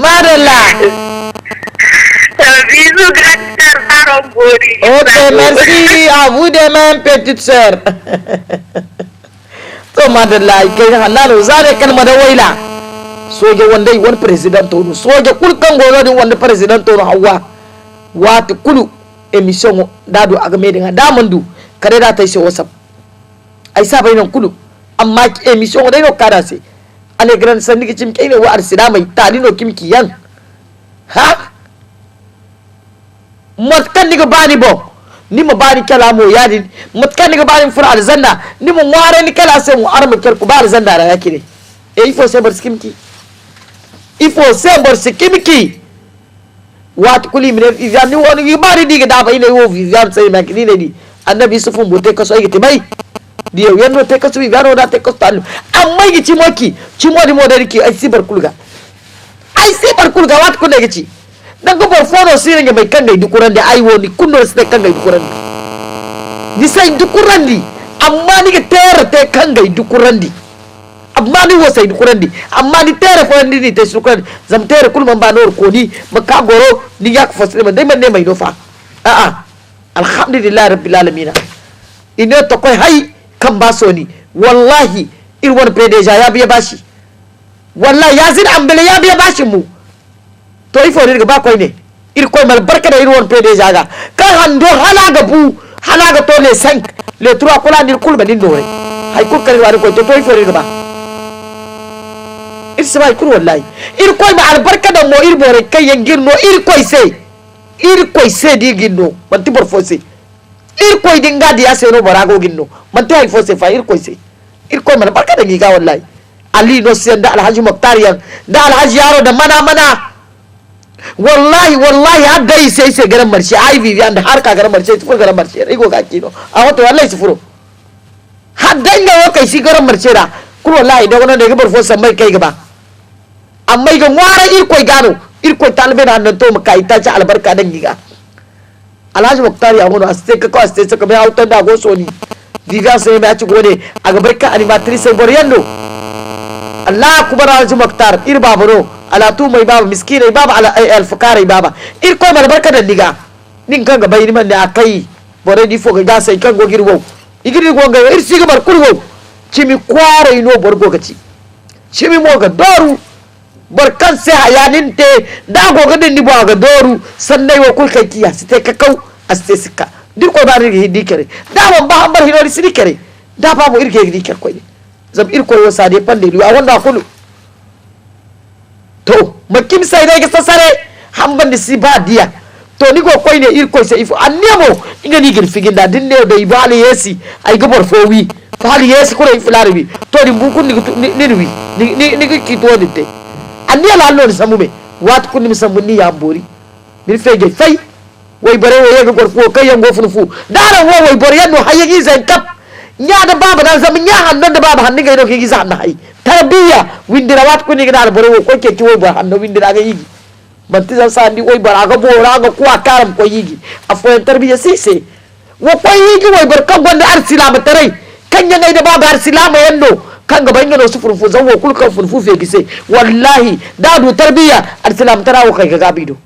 madalla bisous grand baron bori ok merci à vous de même petite sœur to madalla ke hanano zare kan ma da wayla sojo wanda wani president to sojo kul kan goro din wanda president to hawa wati kulu emission dadu aga medin da mandu kare da tai se whatsapp ai sa bainan kulu amma emission dai no kada se ane gran sandi ki cimke ne wa arsida mai tali no kimki yan ha matkan ni ga bani bo ni ma bani kala mo yadi matkan ni ga bani fura alzanna ni mu ware ni kala sai mu arma ker ku ba alzanna da yake ne ifo sai bar skimki ifo sai bar skimki wat kuli mine vivian ni woni yi bari diga da bai ne wo vivian sai ma kini ne di annabi sufun bote kaso yake mai di yau yanno te kaso vivian da te kaso talu amma yi cimodi mo da riki ai sibar kulga wat kunne gici dan go bor fono siringe mai kanga dukuran da ai woni kunno sai kanga dukuran di sai dukuran di amma ni ga tere te kanga dukuran di amma ni wo sai dukuran di amma ni tere fo ndi te sukuran zam tere kulman ba nor ko ni maka goro ni yak fasle man dai man ne mai do fa alhamdulillah rabbil alamin ina to koy hay kan ba soni wallahi irwar pedeja ya biya bashi wallahi yazid ambele ya biya bashi mu to ifo ne ba koy ne ir koy mal barka da irwar pedeja ga ka hando halaga to le 5 le 3 kula ndir kulba din dore hay kul kari wari koy to ifo ne ba ir sabai kul wallahi ir koy ma albarka da mo ir bore kay yangirno ir koy se di ginno man tibor fose ir koy dinga di aseno barago ginno man tay fose fa ir koy se irko mana barka da giga wallahi ali no sen da alhaji muktariyan da alhaji yaro da mana wallahi hadda sai garan marshe ai vivian da harka garan marshe sifur garan marshe igo ga kino a wato wallahi sifuro hadda ga kai shi garan marshe da kuma wallahi da wannan da gabar fosa mai kai gaba amma ga wara irko talbe da nan to mukai ta ci albarka dan giga alhaji muktariya hono aste ka bai autan da go soni vivian sai mai ci gode a gabar ka animatrice sai boryando Allah kubar alhaji muktar ir babaro ala tu mai baba miskina baba ala al fukara baba ir ko mar barka da diga nin kan gaba ni man da akai bore di fo ga sai kan go girwo igiri go ga ir siga bar kurwo cimi kware ino borgo gaci cimi mo ga doru barkan sai hayanin te da go ga din bo ga doru sannai wa kul kai kiya sai kakau aste sika dir ko ba ri dikere da ban ba hambar hinori sidikere da ba mo irge dikere ko ne zam ir ko wasa de pande a wanda kulu to makim sai dai ga sare hamban da si ba dia to ni go koy ne ir ko sai ifo annemo inga ni gir figinda dinne da ibali yesi ay gabar fowi to hali yesi ko iflaribi to di bukun ni ki to dite anniya la Allah samu me wat kun mi samu ni ya bori mir fege fai way bare way ga gorfo kai yango funfu dara wo way bor yanno hayyi zan kap nya da baba da zam nya hannon da baba hanni ga do ke giza na hay tarbiya windira wat kun ni ga bor wo ko ke ki wo ba hanno windira ga yigi banti zan sa ndi way bara ga bora ga kuwa karam ko yigi afo tarbiya sise wo ko yigi way bar kan gonda arsila matarai kan yanga da baba arsila ma yanno kan gaban yano su furfu zan wo kulkan furfu fe gise wallahi dadu tarbiya arsila matara wo kai ga gabido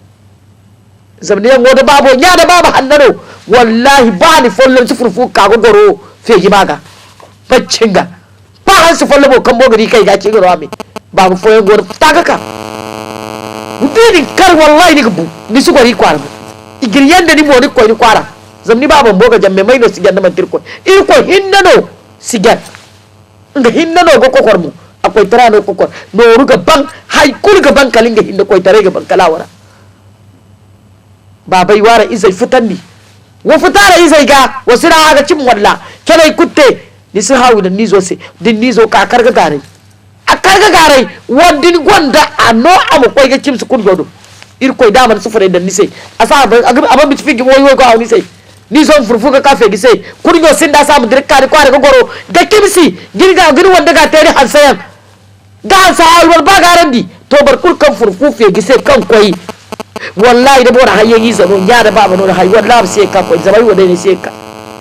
zamne yango da babo nya da baba hannano wallahi ba ni follon su furfu ka go goro fe gi baga baccinga ba han su follo bo kan bogari kai ga ci garo ami babu foyen gor taga ka mutini kar wallahi ni gubu ni su gori kwara igiriyan da ni mo ni ko ni kwara zamni baba boga jamme mai no sigan man tirko ir ko hinnano sigan nga hinnano go kokor mu akoy tarano kokor no ruga ban hay kurga ban kalinga hinda koy tare ga ban kalawara babai wara izai fitanni wa fitara izai ga wasira ga cin walla kenai kutte ni su hawu da nizo se din nizo ka karga gare a karga gare wadin gonda ano amu koy ga cin su kun godo ir koy da man sufure da ni sai asa aban bi figi woy woy ko awni sai ni zon furfu ga kafe gi sai kun go sinda samu dirka da kware ga goro da kimsi girga gir wanda ga tare hansayan ga sa alwal ba garandi to bar kul kan furfu fe gise kan koyi wallahi da bora hayyan yi zano ya da baba no hay wallahi sai ka koyi zamai wadai ne sai ka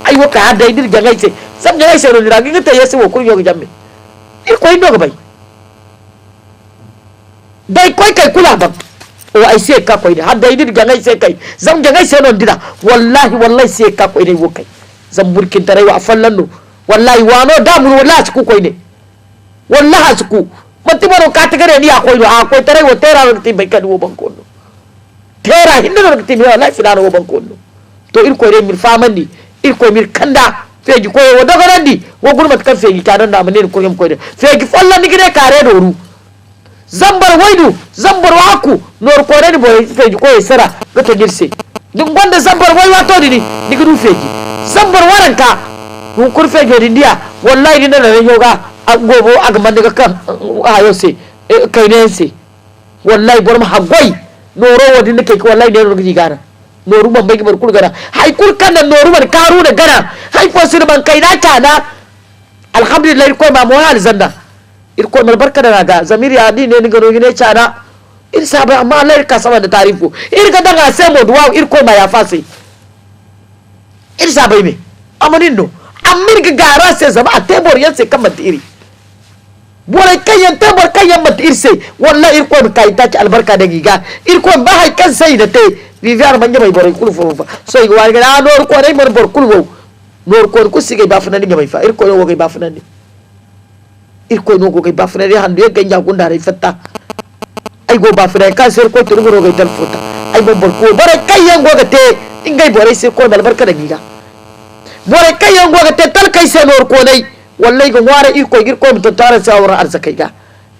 ai waka hada idir ga ngai sai sam ga ngai sai no dira gita yesi wo kuryo ga jamme ir koyi no ga bai dai koyi kai kula ba o ai sai ka koyi hada idir ga ngai sai kai zam ga ngai sai no dira wallahi sai ka koyi dai wo kai zam burkin tarai wa fallanno wallahi wano da mun wallahi ku koyi ne wallahi ku matti baro ka ta gare ni akoy no akoy tare wo tera rokti bai kadu wo banko no tera hinda rokti mi wallahi filano wo banko no to ir ko re mir famandi ir ko mir kanda feji ko wo dogarandi wo gurmat kan feji kadan da manen ko yam ko de feji folla ni gire kare do ru zambar waidu zambar waku nor ko re bo feji ko sara gato girse dum gonda zambar wai wato ni gudu feji zambar waranka hun kur feji dindiya wallahi dinda da yoga agobo agman daga kan ayo se kai ne se wallahi bor ma hagoi noro wadi ne kai wallahi ne ro gigara noru ban bai bar kul gara hay kul kan noru ban karu da gara hay ko sir ban kai na kana alhamdulillah ko ma mo hal zanda ir ko mal barka da ga zamir ya di ne garo ne kana ir saba amma Allah ka sama da tarifu ir ga daga sai mo duwa ir ko ma ya fasi ir saba me amanin no amir ga gara sai zama a tebor yanse kan iri bore kayan tabar kayan mat irse wallahi irko kai ta ci albarka da giga irko ba hay kan sai da te viviar manje mai bore kul fo so i war ga nor ko dai mar bor kul wo nor ko ku sige ba fana ni mai fa irko yo ga ba fana ni irko no go ga ba fana ni hande ga nya gunda rai fatta ai go ba fana kan sai ko turu go ga tal fota ai bor ko bore kayan go ga te ingai bore sai ko albarka da giga bore kayan go ga te tal kai sai nor ko dai wallahi ga ware iko girko mutan tare sawara arzakai ga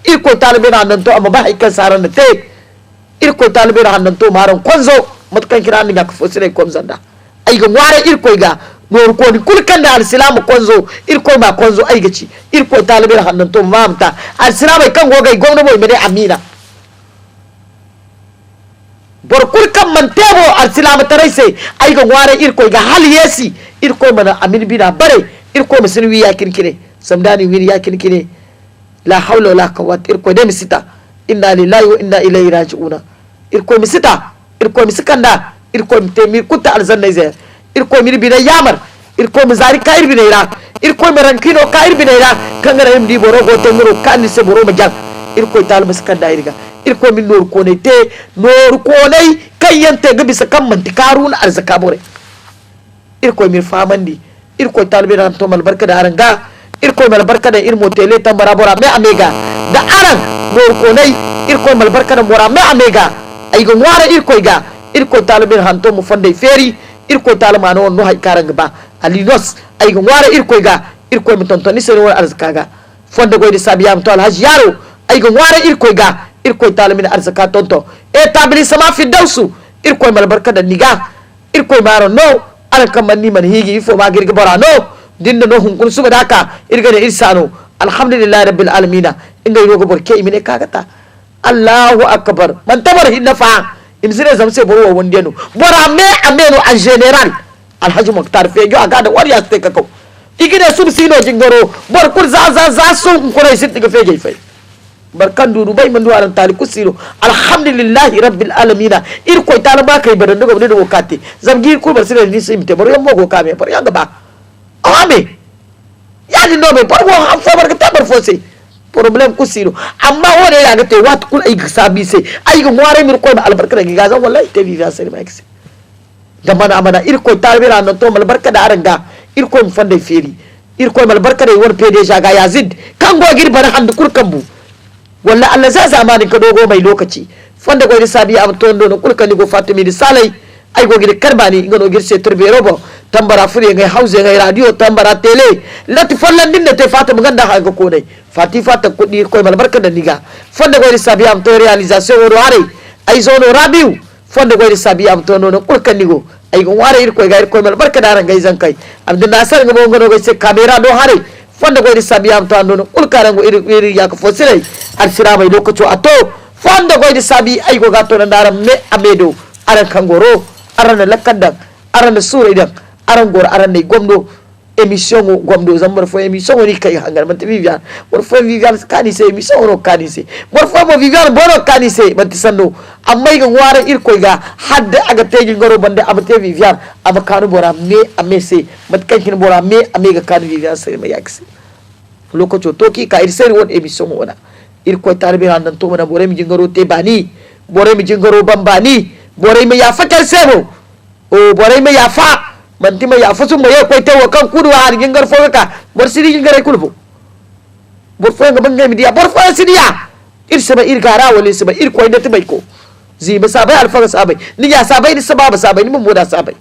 iko talibe na nan to amma ba haikan saran da te iko talibe na nan to maran konzo mutkan kira ni ga kafo sire kom zanda ai ga ware iko ga nor ko ni kulkan da alislamu konzo iko ba konzo ai gaci iko talibe na nan to mamta alislamu kan goga gwamna boy mede amina bor kulkan man tebo alislamu tarai sai ai ga ware iko ga hal yesi iko mana amin bina bare irko musulmi ya kirkire samdani wiri ya kirkire la hawla wala quwwata irko de misita inna lillahi wa inna ilaihi raji'un irko misita irko misikanda irko mitemi kutta alzanna zai irko mir bina yamar irko mizari ka irbina ira irko marankino ka irbina ira kangara imdi boro goto muro kan se boro majal irko tal misikanda irga irko min nur ko ne te nur ko ne kayante ga bisa kan mantikarun arzaka bore irko mir famandi irko talbe ran to mal barka da aranga irko mal barka da irmo tele tambara bora me amega da aran nor ko nei irko mal barka da bora me amega ay go wara irko ga irko talbe ran to mu fande feri irko talma no no hay karanga ba alinos ay go wara irko ga irko mi tonto ni sere wala arzaka ga fonde go di sabiyam to alhaji yaro ay go wara irko ga irko talbe ni arzaka tonto e tabli sama fi dawsu irko mal barka da niga irko maro no ala kamanni man higi ifo ma girga borano dinda no hunkun suba daka irga da irsano alhamdulillah rabbil alamin inga yogo borke imine kagata Allahu akbar man tabar hinna fa imsire zamse borwa wondeno bora me ameno en general alhaji muktar fejo aga da wariya ste kako igide subsino jingoro bor kur za sun kurai sit diga feje fai barkan dudu bai man duwaran tali kusiro alhamdulillah rabbil alamin ir koy tala ba kay badan dogo ne do wakati zamgi ko bar sire ni simte bar yammo go kame bar yanga ba ame ya di no be bar go am fo bar ka bar fo se problem kusiro amma wore ya ga te wat kul ay sabi se ay go moare mir ko albarka gi gaza wallahi te viva sere ma kse da mana amana ir koy talbira no to mal barka da aranga ir ko fande feri ir ko mal barka da wor pede ga yazid kan go gir bar hand kurkambu walla Allah za zamanin ka dogo mai lokaci fanda goyi sabi am tondo no kulkani go fatimi di salai ay go gidi karbani ngano girse turbe robo tambara fure ngai hause ngai radio tambara tele lati fallan dinne te fatima ganda ha go kodai fati fata kudi koy mal barka da niga fanda goyi sabi am to realisation woro hare ay zono rabiu fanda goyi sabi am tondo no kulkani go ay go ware ir koy gair koy mal barka da ngai zan kai abdin nasar ngamo ngano go se camera do hare fanda goyi sabi am to ando no kulkarango iri ya ko fosire arsira mai lokaci ato fanda goyi sabi ay go gato na daram me amedo aran kangoro aran lakkandan aran sura idan aran gor aran ne gomdo émission gomdo zam bor fo émission ni kay hangal man Viviane bor fo Viviane kanise émission ro kanise bor fo mo Viviane bono kanise man tisando amma ga wara ir koy ga hadde aga teji ngoro bande abate Viviane ama kanu bora me amese mat kankin bora me amega kanu Viviane sai ma yaksi lokaci toki ka ir sai won émission wona ir koy tarbe handan to mana bore mi jingaro te bani bore mi jingaro bambani bore mi ya fakal sebo o bore mi ya fa manti ma ya fa sun maye koy tawo kan kudu har jingar fo ka bor siri jingar kulfu bor fo ga bangay mi dia bor fo sidiya ir saba ir gara wala saba ir koy da tabay ko ziba sabai alfa sabai ni ya sabai ni sababa sabai ni mun moda sabai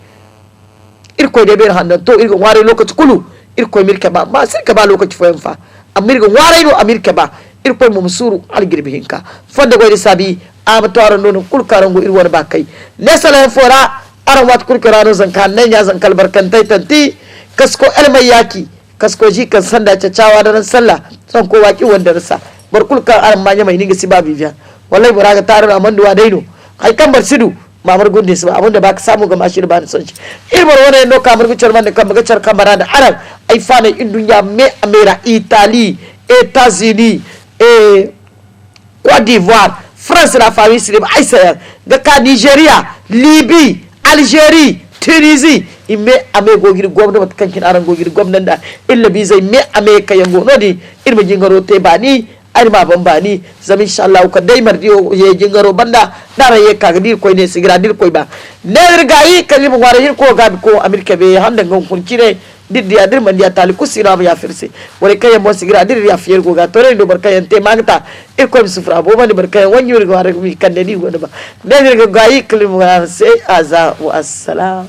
ir koy de ber handan to ir go ware lokaci kulu ir koy mirka ba ma sai ka ba lokaci fo fa amir go ware no amirka ba ir koy mum suru algirbi hinka fonde go sabi ama tawara non kul karango ir wona ba kai nesala fora aran wat kurkurano zankan nan ya zankal barkantai tanti kasko elmai yaki kasko ji kan sanda cacawa da ran sallah san ko waki wanda rasa bar kulkan aran manya mai ninga siba bibiya wallahi buraga tarar amanduwa daino ai kan bar sidu mamar gunde su abinda baka samu ga mashi ba ni son shi irbar wani no kamar bicar man da kan magacar kamara da aran ai fana in dunya me amera italy États-Unis Côte d'Ivoire France la famille sire ai sayar ga ka Nigeria Libye Algerie Tunisie imme ame gogir gwamna mat kankin aran gogir gwamnan da illa bi zai me ame kayango nodi irma jingaro te bani ai ma ban bani zam insha Allah ka dai mardi ye jingaro banda dara ye ka dir koy ne sigira dir koy ba ne rigayi kalim wara hir ko gabi ko Amerika be hande ngon kun cire diddi adir man dia tali kusira ya firse wala kay mo sigira dir ya fiyer go ga tore do barkay te magta e ko sufra bo man barkay wanyuri go har mi kande di go ba ne rigayi kalim wara sai aza wa assalam